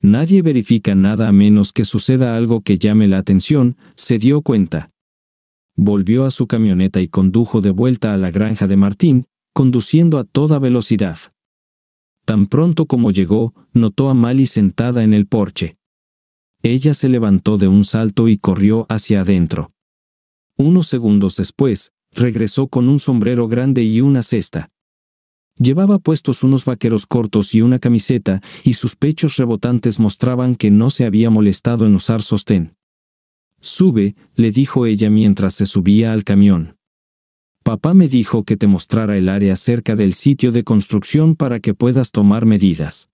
Nadie verifica nada a menos que suceda algo que llame la atención, se dio cuenta. Volvió a su camioneta y condujo de vuelta a la granja de Martín, conduciendo a toda velocidad. Tan pronto como llegó, notó a Mally sentada en el porche. Ella se levantó de un salto y corrió hacia adentro. Unos segundos después, regresó con un sombrero grande y una cesta. Llevaba puestos unos vaqueros cortos y una camiseta, y sus pechos rebotantes mostraban que no se había molestado en usar sostén. Sube, le dijo ella mientras se subía al camión. Papá me dijo que te mostrara el área cerca del sitio de construcción para que puedas tomar medidas.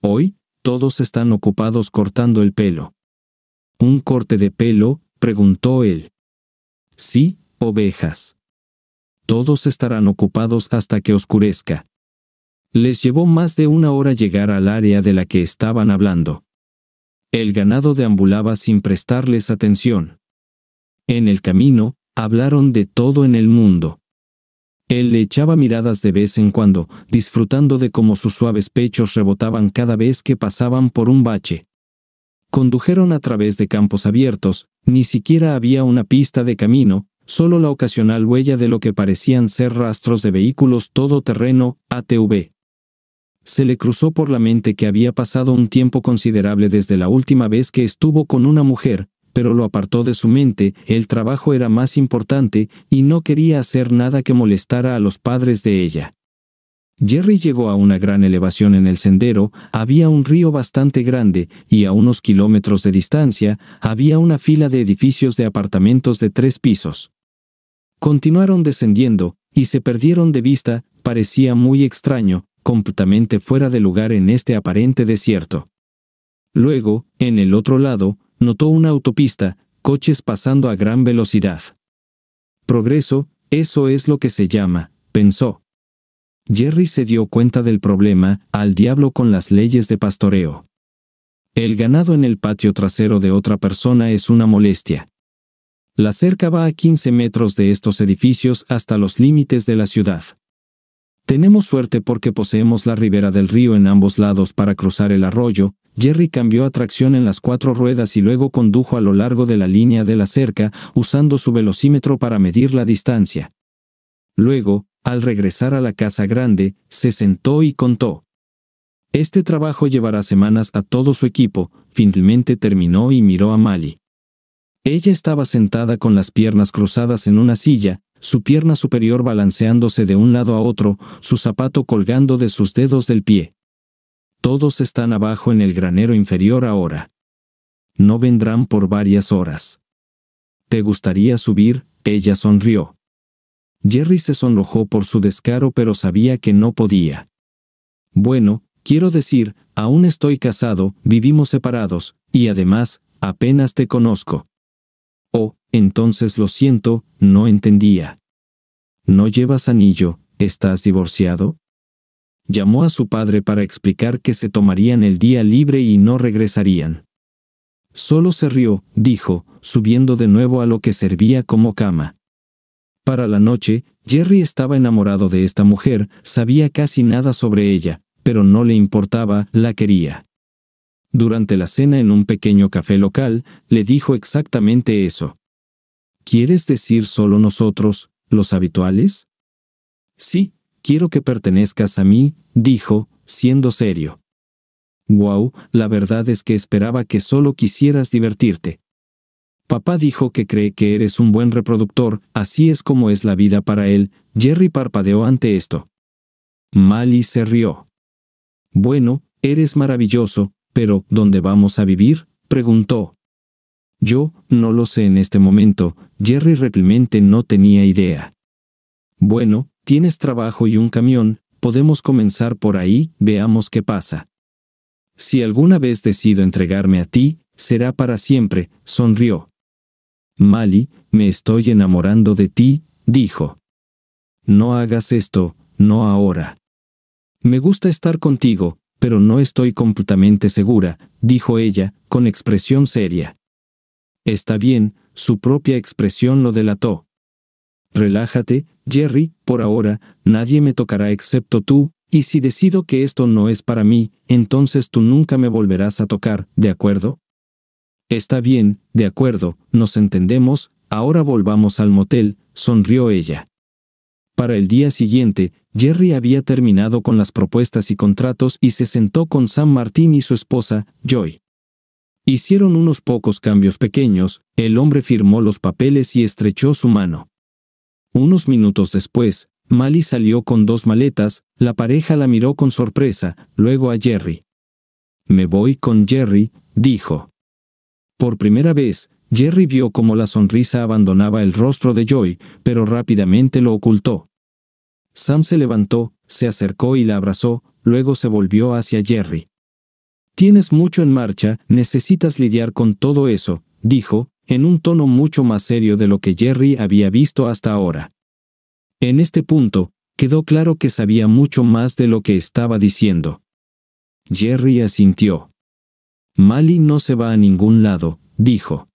Hoy, todos están ocupados cortando el pelo. ¿Un corte de pelo?, preguntó él. Sí, ovejas. Todos estarán ocupados hasta que oscurezca. Les llevó más de 1 hora llegar al área de la que estaban hablando. El ganado deambulaba sin prestarles atención. En el camino, hablaron de todo en el mundo. Él le echaba miradas de vez en cuando, disfrutando de cómo sus suaves pechos rebotaban cada vez que pasaban por un bache. Condujeron a través de campos abiertos, ni siquiera había una pista de camino, solo la ocasional huella de lo que parecían ser rastros de vehículos todoterreno, ATV. Se le cruzó por la mente que había pasado un tiempo considerable desde la última vez que estuvo con una mujer, pero lo apartó de su mente. El trabajo era más importante, y no quería hacer nada que molestara a los padres de ella. Jerry llegó a una gran elevación en el sendero, había un río bastante grande, y a unos kilómetros de distancia, había una fila de edificios de apartamentos de 3 pisos. Continuaron descendiendo, y se perdieron de vista. Parecía muy extraño, completamente fuera de lugar en este aparente desierto. Luego, en el otro lado, notó una autopista, coches pasando a gran velocidad. Progreso, eso es lo que se llama, pensó. Jerry se dio cuenta del problema, al diablo con las leyes de pastoreo. El ganado en el patio trasero de otra persona es una molestia. La cerca va a 15 metros de estos edificios hasta los límites de la ciudad. Tenemos suerte porque poseemos la ribera del río en ambos lados para cruzar el arroyo. Jerry cambió a tracción en las 4 ruedas y luego condujo a lo largo de la línea de la cerca, usando su velocímetro para medir la distancia. Luego, al regresar a la casa grande, se sentó y contó. Este trabajo llevará semanas a todo su equipo. Finalmente terminó y miró a Mali. Ella estaba sentada con las piernas cruzadas en una silla, su pierna superior balanceándose de un lado a otro, su zapato colgando de sus dedos del pie. Todos están abajo en el granero inferior ahora. No vendrán por varias horas. ¿Te gustaría subir? Ella sonrió. Jerry se sonrojó por su descaro, pero sabía que no podía. Bueno, quiero decir, aún estoy casado, vivimos separados, y además, apenas te conozco. Oh, entonces lo siento, no entendía. ¿No llevas anillo? ¿Estás divorciado? Llamó a su padre para explicar que se tomarían el día libre y no regresarían. Solo se rió, dijo, subiendo de nuevo a lo que servía como cama. Para la noche, Jerry estaba enamorado de esta mujer, sabía casi nada sobre ella, pero no le importaba, la quería. Durante la cena en un pequeño café local, le dijo exactamente eso. ¿Quieres decir solo nosotros, los habituales? Sí, quiero que pertenezcas a mí, dijo, siendo serio. Wow, la verdad es que esperaba que solo quisieras divertirte. Papá dijo que cree que eres un buen reproductor, así es como es la vida para él. Jerry parpadeó ante esto. Mali se rió. Bueno, eres maravilloso, pero ¿dónde vamos a vivir?, preguntó. Yo, no lo sé en este momento. Jerry realmente no tenía idea. Bueno, tienes trabajo y un camión, podemos comenzar por ahí, veamos qué pasa. Si alguna vez decido entregarme a ti, será para siempre, sonrió. Mali, me estoy enamorando de ti, dijo. No hagas esto, no ahora. Me gusta estar contigo, pero no estoy completamente segura, dijo ella, con expresión seria. Está bien, su propia expresión lo delató. Relájate, Jerry, por ahora, nadie me tocará excepto tú, y si decido que esto no es para mí, entonces tú nunca me volverás a tocar, ¿de acuerdo? Está bien, de acuerdo, nos entendemos, ahora volvamos al motel, sonrió ella. Para el día siguiente, Jerry había terminado con las propuestas y contratos y se sentó con Sam Martin y su esposa, Joy. Hicieron unos pocos cambios pequeños, el hombre firmó los papeles y estrechó su mano. Unos minutos después, Mali salió con 2 maletas, la pareja la miró con sorpresa, luego a Jerry. Me voy con Jerry, dijo. Por primera vez, Jerry vio cómo la sonrisa abandonaba el rostro de Joy, pero rápidamente lo ocultó. Sam se levantó, se acercó y la abrazó, luego se volvió hacia Jerry. Tienes mucho en marcha, necesitas lidiar con todo eso, dijo, en un tono mucho más serio de lo que Jerry había visto hasta ahora. En este punto, quedó claro que sabía mucho más de lo que estaba diciendo. Jerry asintió. Mali no se va a ningún lado, dijo.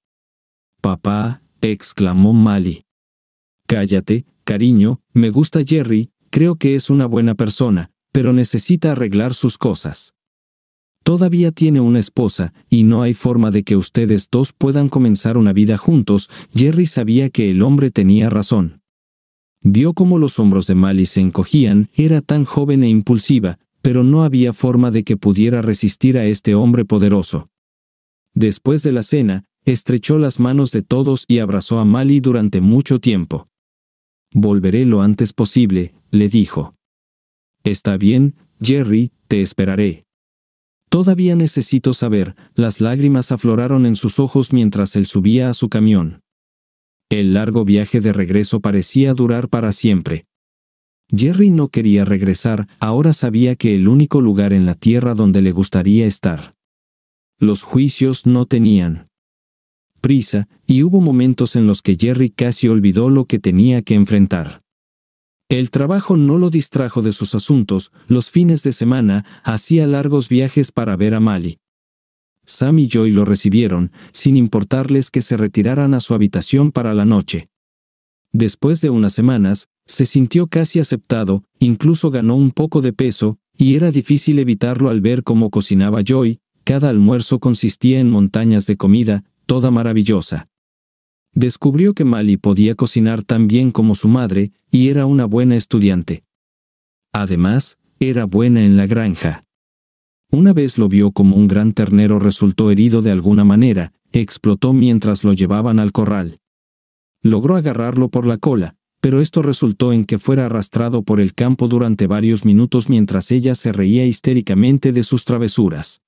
Papá, exclamó Mali. Cállate, Cariño, me gusta Jerry, creo que es una buena persona, pero necesita arreglar sus cosas. Todavía tiene una esposa, y no hay forma de que ustedes dos puedan comenzar una vida juntos. Jerry sabía que el hombre tenía razón. Vio cómo los hombros de Mali se encogían, era tan joven e impulsiva, pero no había forma de que pudiera resistir a este hombre poderoso. Después de la cena, estrechó las manos de todos y abrazó a Mali durante mucho tiempo. «Volveré lo antes posible», le dijo. «Está bien, Jerry, te esperaré». «Todavía necesito saber», las lágrimas afloraron en sus ojos mientras él subía a su camión. El largo viaje de regreso parecía durar para siempre. Jerry no quería regresar, ahora sabía que el único lugar en la tierra donde le gustaría estar. Los juicios no tenían prisa, y hubo momentos en los que Jerry casi olvidó lo que tenía que enfrentar. El trabajo no lo distrajo de sus asuntos. Los fines de semana hacía largos viajes para ver a Mali. Sam y Joy lo recibieron, sin importarles que se retiraran a su habitación para la noche. Después de unas semanas, se sintió casi aceptado, incluso ganó un poco de peso, y era difícil evitarlo al ver cómo cocinaba Joy. Cada almuerzo consistía en montañas de comida, toda maravillosa. Descubrió que Mali podía cocinar tan bien como su madre, y era una buena estudiante. Además, era buena en la granja. Una vez lo vio como un gran ternero resultó herido de alguna manera, explotó mientras lo llevaban al corral. Logró agarrarlo por la cola, pero esto resultó en que fuera arrastrado por el campo durante varios minutos mientras ella se reía histéricamente de sus travesuras.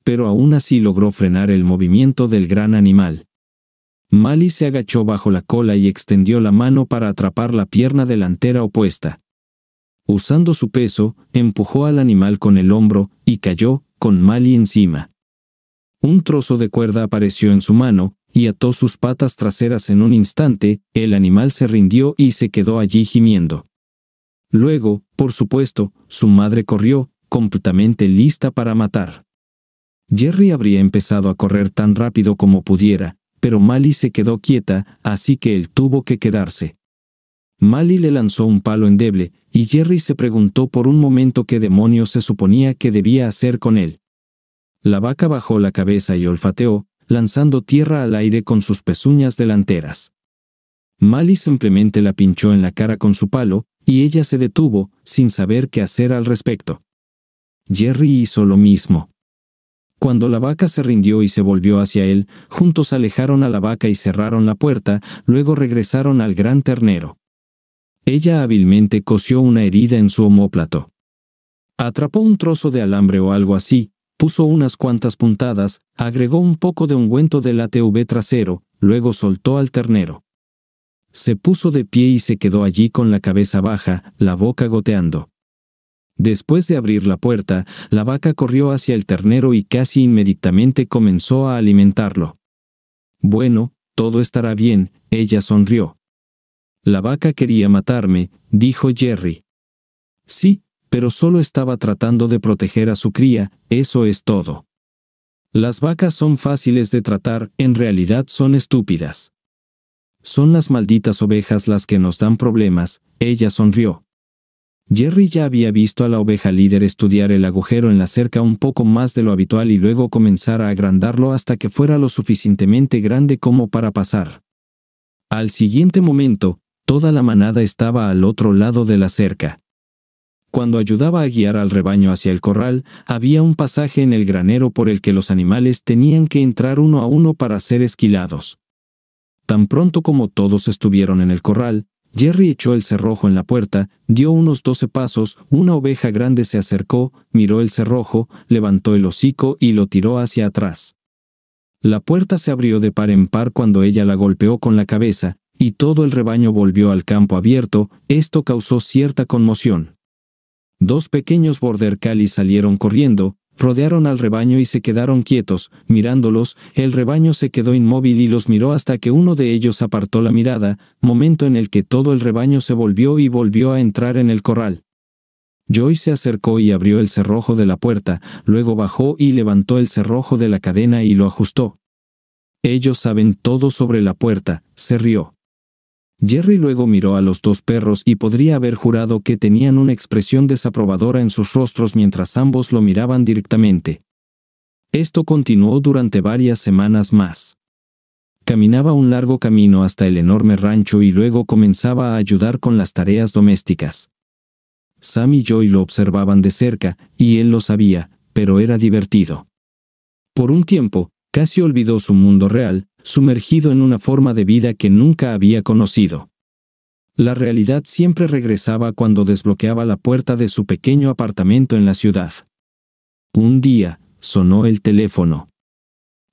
Pero aún así logró frenar el movimiento del gran animal. Mali se agachó bajo la cola y extendió la mano para atrapar la pierna delantera opuesta. Usando su peso, empujó al animal con el hombro, y cayó, con Mali encima. Un trozo de cuerda apareció en su mano, y ató sus patas traseras en un instante. El animal se rindió y se quedó allí gimiendo. Luego, por supuesto, su madre corrió, completamente lista para matar. Jerry habría empezado a correr tan rápido como pudiera, pero Mali se quedó quieta, así que él tuvo que quedarse. Mali le lanzó un palo endeble, y Jerry se preguntó por un momento qué demonios se suponía que debía hacer con él. La vaca bajó la cabeza y olfateó, lanzando tierra al aire con sus pezuñas delanteras. Mali simplemente la pinchó en la cara con su palo, y ella se detuvo, sin saber qué hacer al respecto. Jerry hizo lo mismo. Cuando la vaca se rindió y se volvió hacia él, juntos alejaron a la vaca y cerraron la puerta, luego regresaron al gran ternero. Ella hábilmente cosió una herida en su omóplato. Atrapó un trozo de alambre o algo así, puso unas cuantas puntadas, agregó un poco de ungüento del ATV trasero, luego soltó al ternero. Se puso de pie y se quedó allí con la cabeza baja, la boca goteando. Después de abrir la puerta, la vaca corrió hacia el ternero y casi inmediatamente comenzó a alimentarlo. «Bueno, todo estará bien», ella sonrió. «La vaca quería matarme», dijo Jerry. «Sí, pero solo estaba tratando de proteger a su cría, eso es todo. Las vacas son fáciles de tratar, en realidad son estúpidas. Son las malditas ovejas las que nos dan problemas», ella sonrió. Jerry ya había visto a la oveja líder estudiar el agujero en la cerca un poco más de lo habitual y luego comenzar a agrandarlo hasta que fuera lo suficientemente grande como para pasar. Al siguiente momento, toda la manada estaba al otro lado de la cerca. Cuando ayudaba a guiar al rebaño hacia el corral, había un pasaje en el granero por el que los animales tenían que entrar uno a uno para ser esquilados. Tan pronto como todos estuvieron en el corral, Jerry echó el cerrojo en la puerta, dio unos 12 pasos, una oveja grande se acercó, miró el cerrojo, levantó el hocico y lo tiró hacia atrás. La puerta se abrió de par en par cuando ella la golpeó con la cabeza, y todo el rebaño volvió al campo abierto. Esto causó cierta conmoción. 2 pequeños border collies salieron corriendo, rodearon al rebaño y se quedaron quietos, mirándolos. El rebaño se quedó inmóvil y los miró hasta que uno de ellos apartó la mirada, momento en el que todo el rebaño se volvió y volvió a entrar en el corral. Joy se acercó y abrió el cerrojo de la puerta, luego bajó y levantó el cerrojo de la cadena y lo ajustó. «Ellos saben todo sobre la puerta», se rió. Jerry luego miró a los dos perros y podría haber jurado que tenían una expresión desaprobadora en sus rostros mientras ambos lo miraban directamente. Esto continuó durante varias semanas más. Caminaba un largo camino hasta el enorme rancho y luego comenzaba a ayudar con las tareas domésticas. Sam y Joy lo observaban de cerca, y él lo sabía, pero era divertido. Por un tiempo, casi olvidó su mundo real, sumergido en una forma de vida que nunca había conocido. La realidad siempre regresaba cuando desbloqueaba la puerta de su pequeño apartamento en la ciudad. Un día, sonó el teléfono.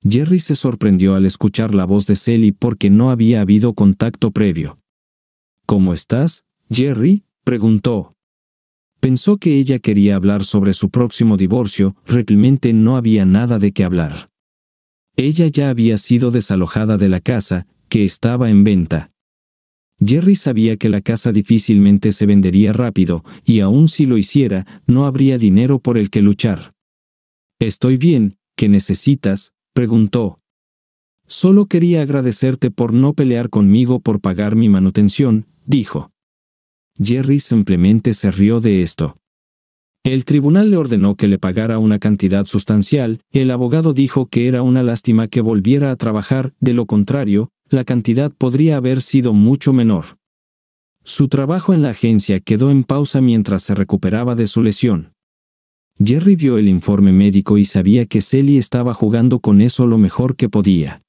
Jerry se sorprendió al escuchar la voz de Sally porque no había habido contacto previo. ¿Cómo estás, Jerry?, preguntó. Pensó que ella quería hablar sobre su próximo divorcio, realmente no había nada de qué hablar. Ella ya había sido desalojada de la casa, que estaba en venta. Jerry sabía que la casa difícilmente se vendería rápido, y aun si lo hiciera, no habría dinero por el que luchar. «Estoy bien, ¿qué necesitas?», preguntó. «Solo quería agradecerte por no pelear conmigo por pagar mi manutención», dijo. Jerry simplemente se rió de esto. El tribunal le ordenó que le pagara una cantidad sustancial. El abogado dijo que era una lástima que volviera a trabajar, de lo contrario, la cantidad podría haber sido mucho menor. Su trabajo en la agencia quedó en pausa mientras se recuperaba de su lesión. Jerry vio el informe médico y sabía que Sally estaba jugando con eso lo mejor que podía.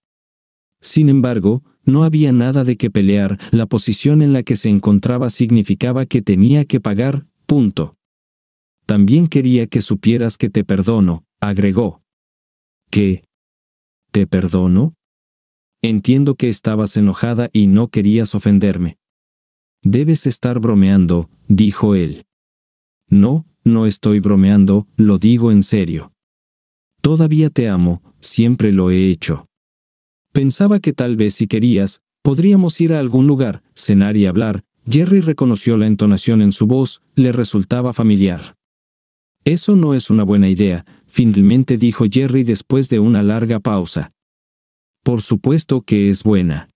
Sin embargo, no había nada de qué pelear, la posición en la que se encontraba significaba que tenía que pagar, punto. También quería que supieras que te perdono, agregó. ¿Qué? ¿Te perdono? Entiendo que estabas enojada y no querías ofenderme. Debes estar bromeando, dijo él. No, no estoy bromeando, lo digo en serio. Todavía te amo, siempre lo he hecho. Pensaba que tal vez si querías, podríamos ir a algún lugar, cenar y hablar. Jerry reconoció la entonación en su voz, le resultaba familiar. Eso no es una buena idea, finalmente dijo Jerry después de una larga pausa. Por supuesto que es buena.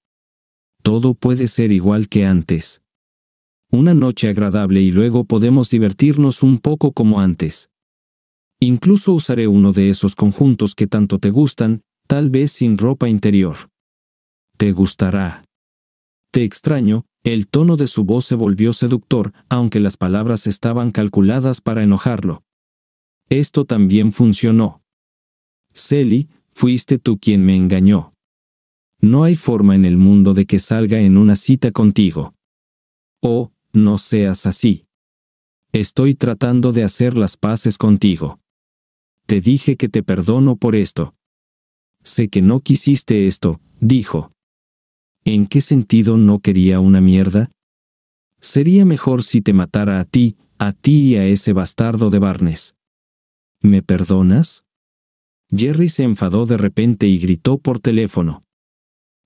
Todo puede ser igual que antes. Una noche agradable y luego podemos divertirnos un poco como antes. Incluso usaré uno de esos conjuntos que tanto te gustan, tal vez sin ropa interior. Te gustará. Te extraño. El tono de su voz se volvió seductor, aunque las palabras estaban calculadas para enojarlo. Esto también funcionó. Sally, fuiste tú quien me engañó. No hay forma en el mundo de que salga en una cita contigo. Oh, no seas así. Estoy tratando de hacer las paces contigo. Te dije que te perdono por esto. Sé que no quisiste esto, dijo. ¿En qué sentido no quería una mierda? Sería mejor si te matara a ti y a ese bastardo de Barnes. ¿Me perdonas? Jerry se enfadó de repente y gritó por teléfono.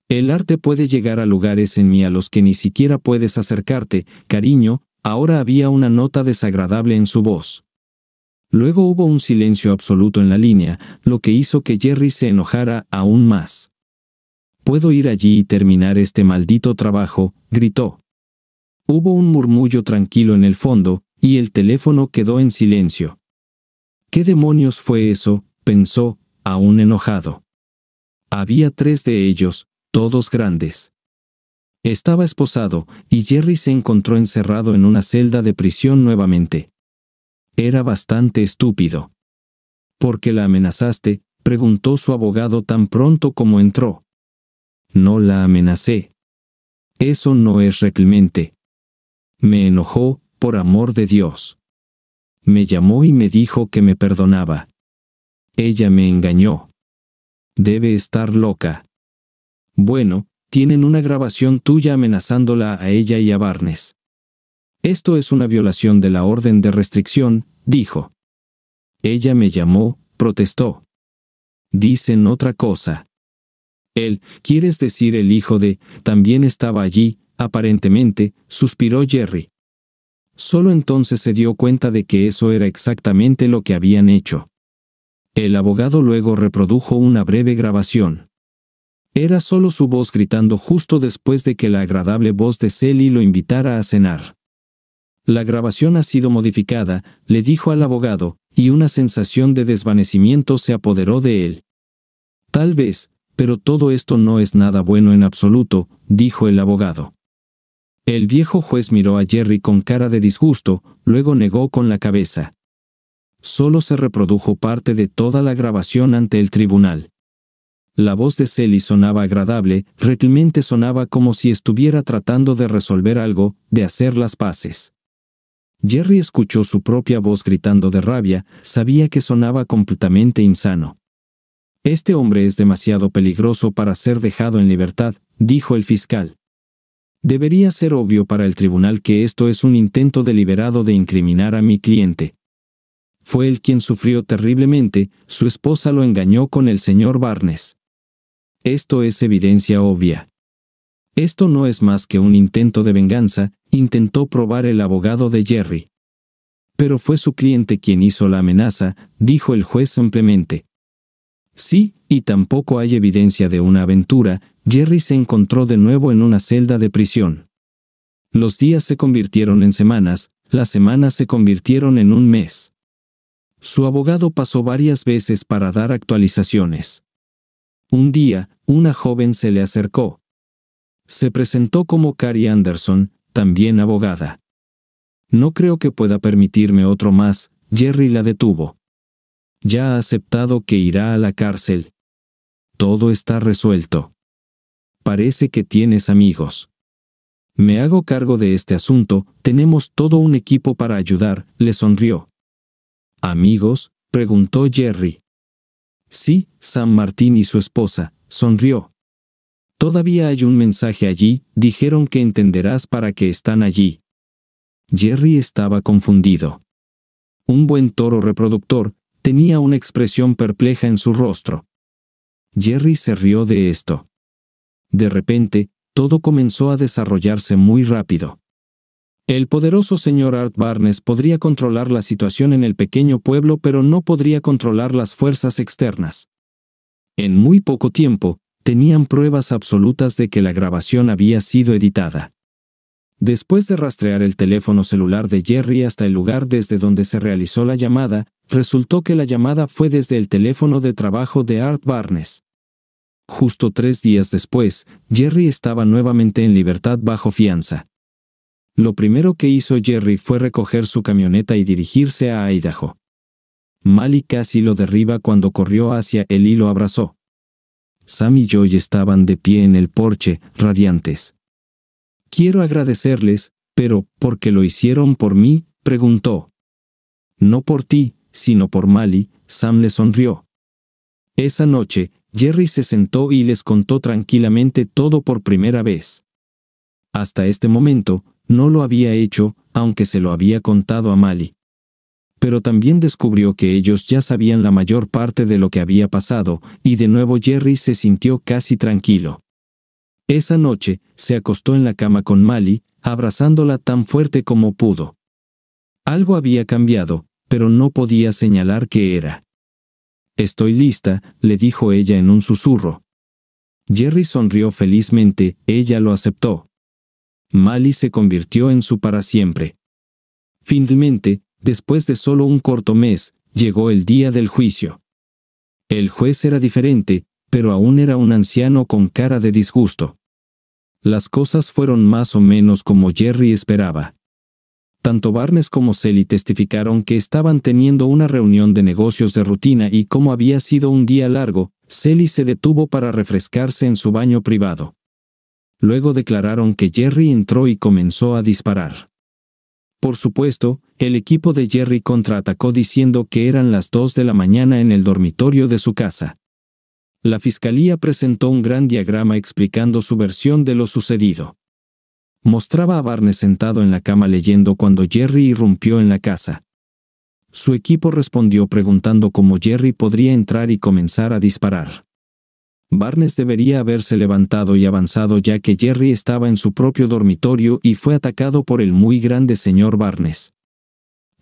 El arte puede llegar a lugares en mí a los que ni siquiera puedes acercarte, cariño. Ahora había una nota desagradable en su voz. Luego hubo un silencio absoluto en la línea, lo que hizo que Jerry se enojara aún más. «Puedo ir allí y terminar este maldito trabajo», gritó. Hubo un murmullo tranquilo en el fondo, y el teléfono quedó en silencio. «¿Qué demonios fue eso?», pensó, aún enojado. Había 3 de ellos, todos grandes. Estaba esposado, y Jerry se encontró encerrado en una celda de prisión nuevamente. Era bastante estúpido. «¿Por qué la amenazaste?», preguntó su abogado tan pronto como entró. «No la amenacé. Eso no es reclemente. Me enojó, por amor de Dios. Me llamó y me dijo que me perdonaba. Ella me engañó. Debe estar loca. Bueno, tienen una grabación tuya amenazándola a ella y a Barnes. Esto es una violación de la orden de restricción», dijo. «Ella me llamó», protestó. «Dicen otra cosa». «Él, ¿quieres decir el hijo de...?» también estaba allí, aparentemente, suspiró Jerry. Solo entonces se dio cuenta de que eso era exactamente lo que habían hecho. El abogado luego reprodujo una breve grabación. Era solo su voz gritando justo después de que la agradable voz de Sally lo invitara a cenar. La grabación ha sido modificada, le dijo al abogado, y una sensación de desvanecimiento se apoderó de él. Tal vez, pero todo esto no es nada bueno en absoluto, dijo el abogado. El viejo juez miró a Jerry con cara de disgusto, luego negó con la cabeza. Solo se reprodujo parte de toda la grabación ante el tribunal. La voz de Sally sonaba agradable, realmente sonaba como si estuviera tratando de resolver algo, de hacer las paces. Jerry escuchó su propia voz gritando de rabia, sabía que sonaba completamente insano. Este hombre es demasiado peligroso para ser dejado en libertad, dijo el fiscal. Debería ser obvio para el tribunal que esto es un intento deliberado de incriminar a mi cliente. Fue él quien sufrió terriblemente, su esposa lo engañó con el señor Barnes. Esto es evidencia obvia. Esto no es más que un intento de venganza, intentó probar el abogado de Jerry. Pero fue su cliente quien hizo la amenaza, dijo el juez simplemente. Sí, y tampoco hay evidencia de una aventura, Jerry se encontró de nuevo en una celda de prisión. Los días se convirtieron en semanas, las semanas se convirtieron en un mes. Su abogado pasó varias veces para dar actualizaciones. Un día, una joven se le acercó. Se presentó como Carrie Anderson, también abogada. No creo que pueda permitirme otro más, Jerry la detuvo. Ya ha aceptado que irá a la cárcel. Todo está resuelto. Parece que tienes amigos. Me hago cargo de este asunto, tenemos todo un equipo para ayudar, le sonrió. ¿Amigos?, preguntó Jerry. Sí, Sam Martin y su esposa, sonrió. Todavía hay un mensaje allí, dijeron que entenderás para qué están allí. Jerry estaba confundido. Un buen toro reproductor, tenía una expresión perpleja en su rostro. Jerry se rió de esto. De repente, todo comenzó a desarrollarse muy rápido. El poderoso señor Art Barnes podría controlar la situación en el pequeño pueblo, pero no podría controlar las fuerzas externas. En muy poco tiempo, tenían pruebas absolutas de que la grabación había sido editada. Después de rastrear el teléfono celular de Jerry hasta el lugar desde donde se realizó la llamada, resultó que la llamada fue desde el teléfono de trabajo de Art Barnes. Justo 3 días después, Jerry estaba nuevamente en libertad bajo fianza. Lo primero que hizo Jerry fue recoger su camioneta y dirigirse a Idaho. Mali casi lo derriba cuando corrió hacia él y lo abrazó. Sam y Joy estaban de pie en el porche, radiantes. «Quiero agradecerles, pero, ¿por qué lo hicieron por mí?», preguntó. «No por ti, sino por Mali», Sam le sonrió. Esa noche, Jerry se sentó y les contó tranquilamente todo por primera vez. Hasta este momento, no lo había hecho, aunque se lo había contado a Mali. Pero también descubrió que ellos ya sabían la mayor parte de lo que había pasado, y de nuevo Jerry se sintió casi tranquilo. Esa noche, se acostó en la cama con Mali, abrazándola tan fuerte como pudo. Algo había cambiado, pero no podía señalar qué era. «Estoy lista», le dijo ella en un susurro. Jerry sonrió felizmente, ella lo aceptó. Mali se convirtió en su para siempre. Finalmente, después de solo un corto mes, llegó el día del juicio. El juez era diferente, pero aún era un anciano con cara de disgusto. Las cosas fueron más o menos como Jerry esperaba. Tanto Barnes como Sally testificaron que estaban teniendo una reunión de negocios de rutina y como había sido un día largo, Sally se detuvo para refrescarse en su baño privado. Luego declararon que Jerry entró y comenzó a disparar. Por supuesto, el equipo de Jerry contraatacó diciendo que eran las 2 de la mañana en el dormitorio de su casa. La fiscalía presentó un gran diagrama explicando su versión de lo sucedido. Mostraba a Barnes sentado en la cama leyendo cuando Jerry irrumpió en la casa. Su equipo respondió preguntando cómo Jerry podría entrar y comenzar a disparar. Barnes debería haberse levantado y avanzado ya que Jerry estaba en su propio dormitorio y fue atacado por el muy grande señor Barnes.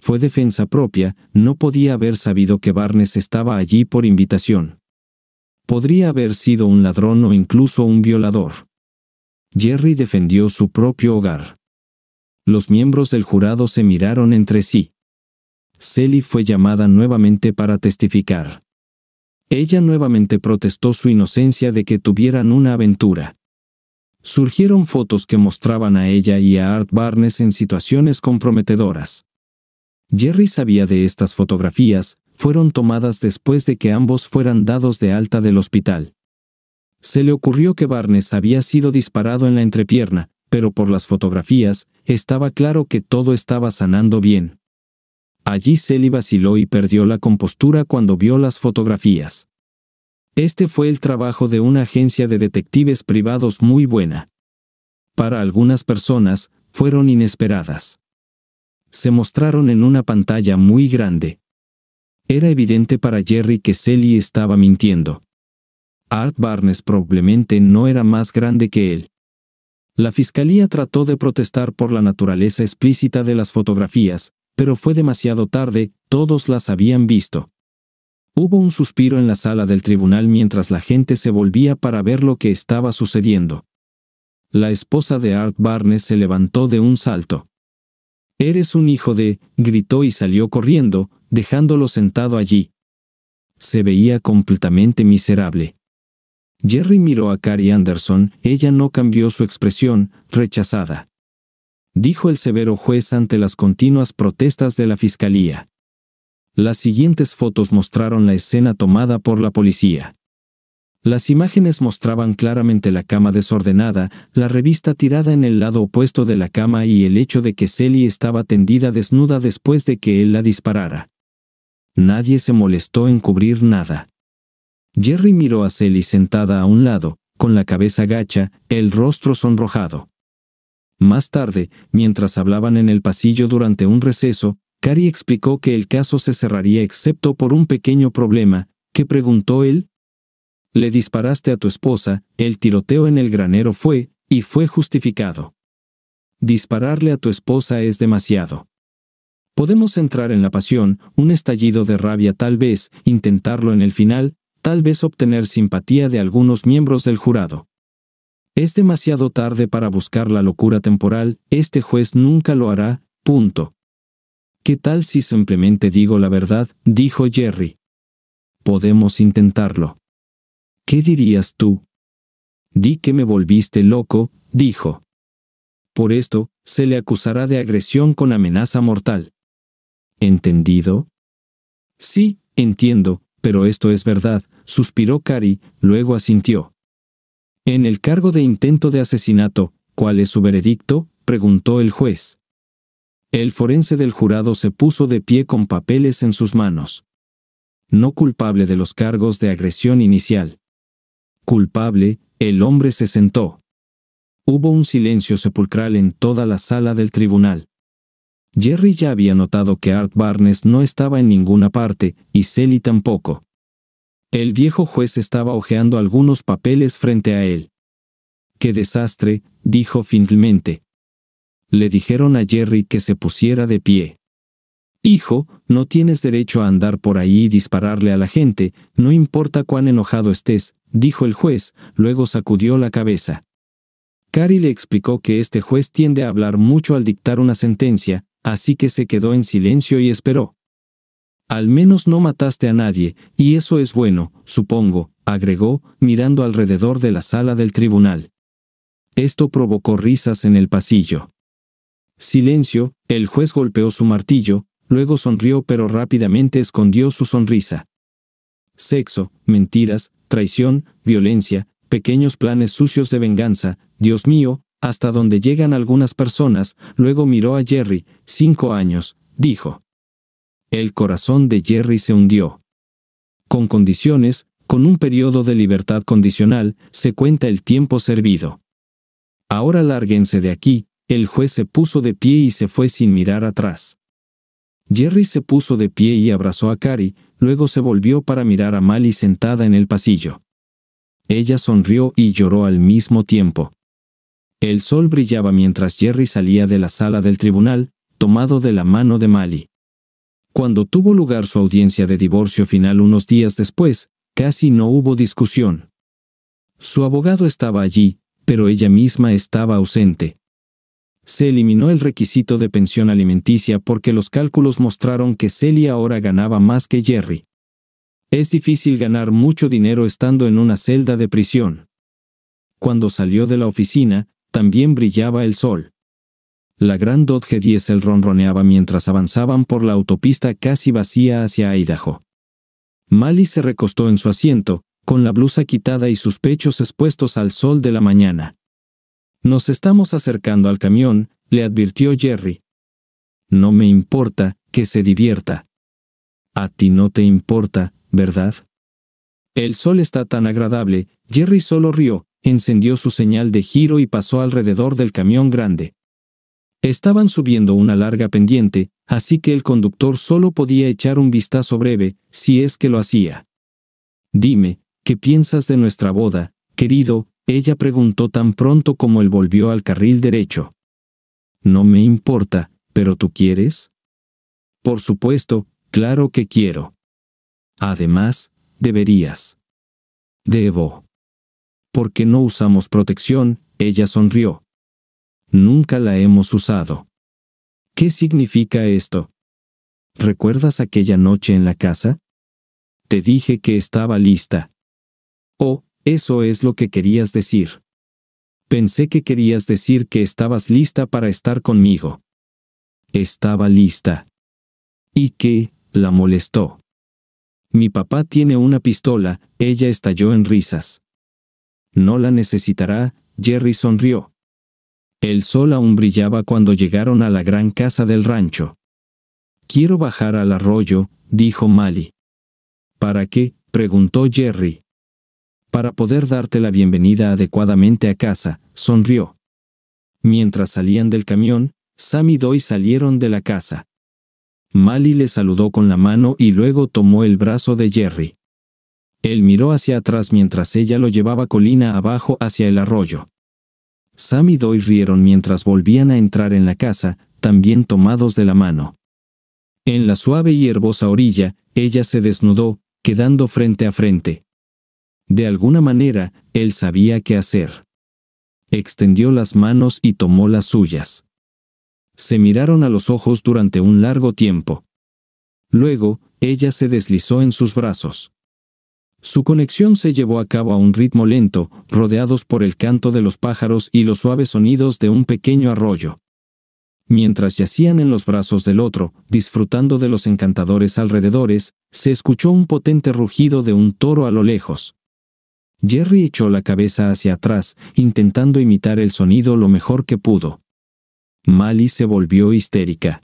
Fue defensa propia, no podía haber sabido que Barnes estaba allí por invitación. Podría haber sido un ladrón o incluso un violador. Jerry defendió su propio hogar. Los miembros del jurado se miraron entre sí. Sally fue llamada nuevamente para testificar. Ella nuevamente protestó su inocencia de que tuvieran una aventura. Surgieron fotos que mostraban a ella y a Art Barnes en situaciones comprometedoras. Jerry sabía de estas fotografías, fueron tomadas después de que ambos fueran dados de alta del hospital. Se le ocurrió que Barnes había sido disparado en la entrepierna, pero por las fotografías, estaba claro que todo estaba sanando bien. Allí Sally vaciló y perdió la compostura cuando vio las fotografías. Este fue el trabajo de una agencia de detectives privados muy buena. Para algunas personas, fueron inesperadas. Se mostraron en una pantalla muy grande. Era evidente para Jerry que Sally estaba mintiendo. Art Barnes probablemente no era más grande que él. La fiscalía trató de protestar por la naturaleza explícita de las fotografías, pero fue demasiado tarde, todos las habían visto. Hubo un suspiro en la sala del tribunal mientras la gente se volvía para ver lo que estaba sucediendo. La esposa de Art Barnes se levantó de un salto. «Eres un hijo de», gritó y salió corriendo, dejándolo sentado allí. Se veía completamente miserable. Jerry miró a Carrie Anderson, ella no cambió su expresión, rechazada. Dijo el severo juez ante las continuas protestas de la fiscalía. Las siguientes fotos mostraron la escena tomada por la policía. Las imágenes mostraban claramente la cama desordenada, la revista tirada en el lado opuesto de la cama y el hecho de que Sally estaba tendida desnuda después de que él la disparara. Nadie se molestó en cubrir nada. Jerry miró a Sally sentada a un lado, con la cabeza gacha, el rostro sonrojado. Más tarde, mientras hablaban en el pasillo durante un receso, Carrie explicó que el caso se cerraría excepto por un pequeño problema. ¿Qué preguntó él? Le disparaste a tu esposa, el tiroteo en el granero fue, y fue justificado. Dispararle a tu esposa es demasiado. Podemos entrar en la pasión, un estallido de rabia tal vez, intentarlo en el final, tal vez obtener simpatía de algunos miembros del jurado. Es demasiado tarde para buscar la locura temporal, este juez nunca lo hará, punto. ¿Qué tal si simplemente digo la verdad?, dijo Jerry. Podemos intentarlo. ¿Qué dirías tú? Di que me volviste loco, dijo. Por esto, se le acusará de agresión con amenaza mortal. ¿Entendido? Sí, entiendo, pero esto es verdad, suspiró Carrie, luego asintió. En el cargo de intento de asesinato, ¿cuál es su veredicto?, preguntó el juez. El forense del jurado se puso de pie con papeles en sus manos. No culpable de los cargos de agresión inicial. Culpable, el hombre se sentó. Hubo un silencio sepulcral en toda la sala del tribunal. Jerry ya había notado que Art Barnes no estaba en ninguna parte, y Sally tampoco. El viejo juez estaba hojeando algunos papeles frente a él. «¡Qué desastre!», dijo finalmente. Le dijeron a Jerry que se pusiera de pie. «Hijo, no tienes derecho a andar por ahí y dispararle a la gente, no importa cuán enojado estés», dijo el juez, luego sacudió la cabeza. Carrie le explicó que este juez tiende a hablar mucho al dictar una sentencia, así que se quedó en silencio y esperó. «Al menos no mataste a nadie, y eso es bueno, supongo», agregó, mirando alrededor de la sala del tribunal. Esto provocó risas en el pasillo. Silencio, el juez golpeó su martillo, luego sonrió pero rápidamente escondió su sonrisa. Sexo, mentiras, traición, violencia, pequeños planes sucios de venganza, Dios mío, hasta donde llegan algunas personas, luego miró a Jerry, 5 años, dijo. El corazón de Jerry se hundió. Con condiciones, con un periodo de libertad condicional, se cuenta el tiempo servido. Ahora lárguense de aquí, el juez se puso de pie y se fue sin mirar atrás. Jerry se puso de pie y abrazó a Carrie, luego se volvió para mirar a Mally sentada en el pasillo. Ella sonrió y lloró al mismo tiempo. El sol brillaba mientras Jerry salía de la sala del tribunal, tomado de la mano de Mally. Cuando tuvo lugar su audiencia de divorcio final unos días después, Casi no hubo discusión. Su abogado estaba allí, pero ella misma estaba ausente. Se eliminó el requisito de pensión alimenticia porque los cálculos mostraron que Celia ahora ganaba más que Jerry. Es difícil ganar mucho dinero estando en una celda de prisión. Cuando salió de la oficina, también brillaba el sol. La gran Dodge Diesel ronroneaba mientras avanzaban por la autopista casi vacía hacia Idaho. Mali se recostó en su asiento, con la blusa quitada y sus pechos expuestos al sol de la mañana. «Nos estamos acercando al camión», le advirtió Jerry. «No me importa, que se divierta». «A ti no te importa, ¿verdad?» «El sol está tan agradable». Jerry solo rió, encendió su señal de giro y pasó alrededor del camión grande. Estaban subiendo una larga pendiente, así que el conductor solo podía echar un vistazo breve, si es que lo hacía. «Dime, ¿qué piensas de nuestra boda, querido?», ella preguntó tan pronto como él volvió al carril derecho. «No me importa, ¿pero tú quieres?» «Por supuesto, claro que quiero. Además, deberías». «Debo». «¿Por qué no usamos protección?», ella sonrió. «Nunca la hemos usado». «¿Qué significa esto?» «¿Recuerdas aquella noche en la casa? Te dije que estaba lista». «Oh, eso es lo que querías decir. Pensé que querías decir que estabas lista para estar conmigo». «Estaba lista». «¿Y qué?» la molestó. «Mi papá tiene una pistola», ella estalló en risas. «No la necesitará», Jerry sonrió. El sol aún brillaba cuando llegaron a la gran casa del rancho. «Quiero bajar al arroyo», dijo Mali. «¿Para qué?», preguntó Jerry. «Para poder darte la bienvenida adecuadamente a casa», sonrió. Mientras salían del camión, Sam y Doy salieron de la casa. Mali le saludó con la mano y luego tomó el brazo de Jerry. Él miró hacia atrás mientras ella lo llevaba colina abajo hacia el arroyo. Sam y Doy rieron mientras volvían a entrar en la casa, también tomados de la mano. En la suave y herbosa orilla, ella se desnudó, quedando frente a frente. De alguna manera, él sabía qué hacer. Extendió las manos y tomó las suyas. Se miraron a los ojos durante un largo tiempo. Luego, ella se deslizó en sus brazos. Su conexión se llevó a cabo a un ritmo lento, rodeados por el canto de los pájaros y los suaves sonidos de un pequeño arroyo. Mientras yacían en los brazos del otro, disfrutando de los encantadores alrededores, se escuchó un potente rugido de un toro a lo lejos. Jerry echó la cabeza hacia atrás, intentando imitar el sonido lo mejor que pudo. Mali se volvió histérica.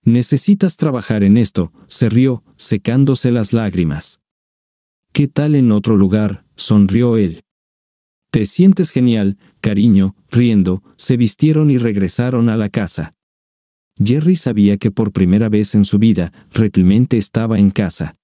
«Necesitas trabajar en esto», se rió, secándose las lágrimas. «¿Qué tal en otro lugar?», sonrió él. «Te sientes genial, cariño», riendo, se vistieron y regresaron a la casa. Jerry sabía que por primera vez en su vida, realmente estaba en casa.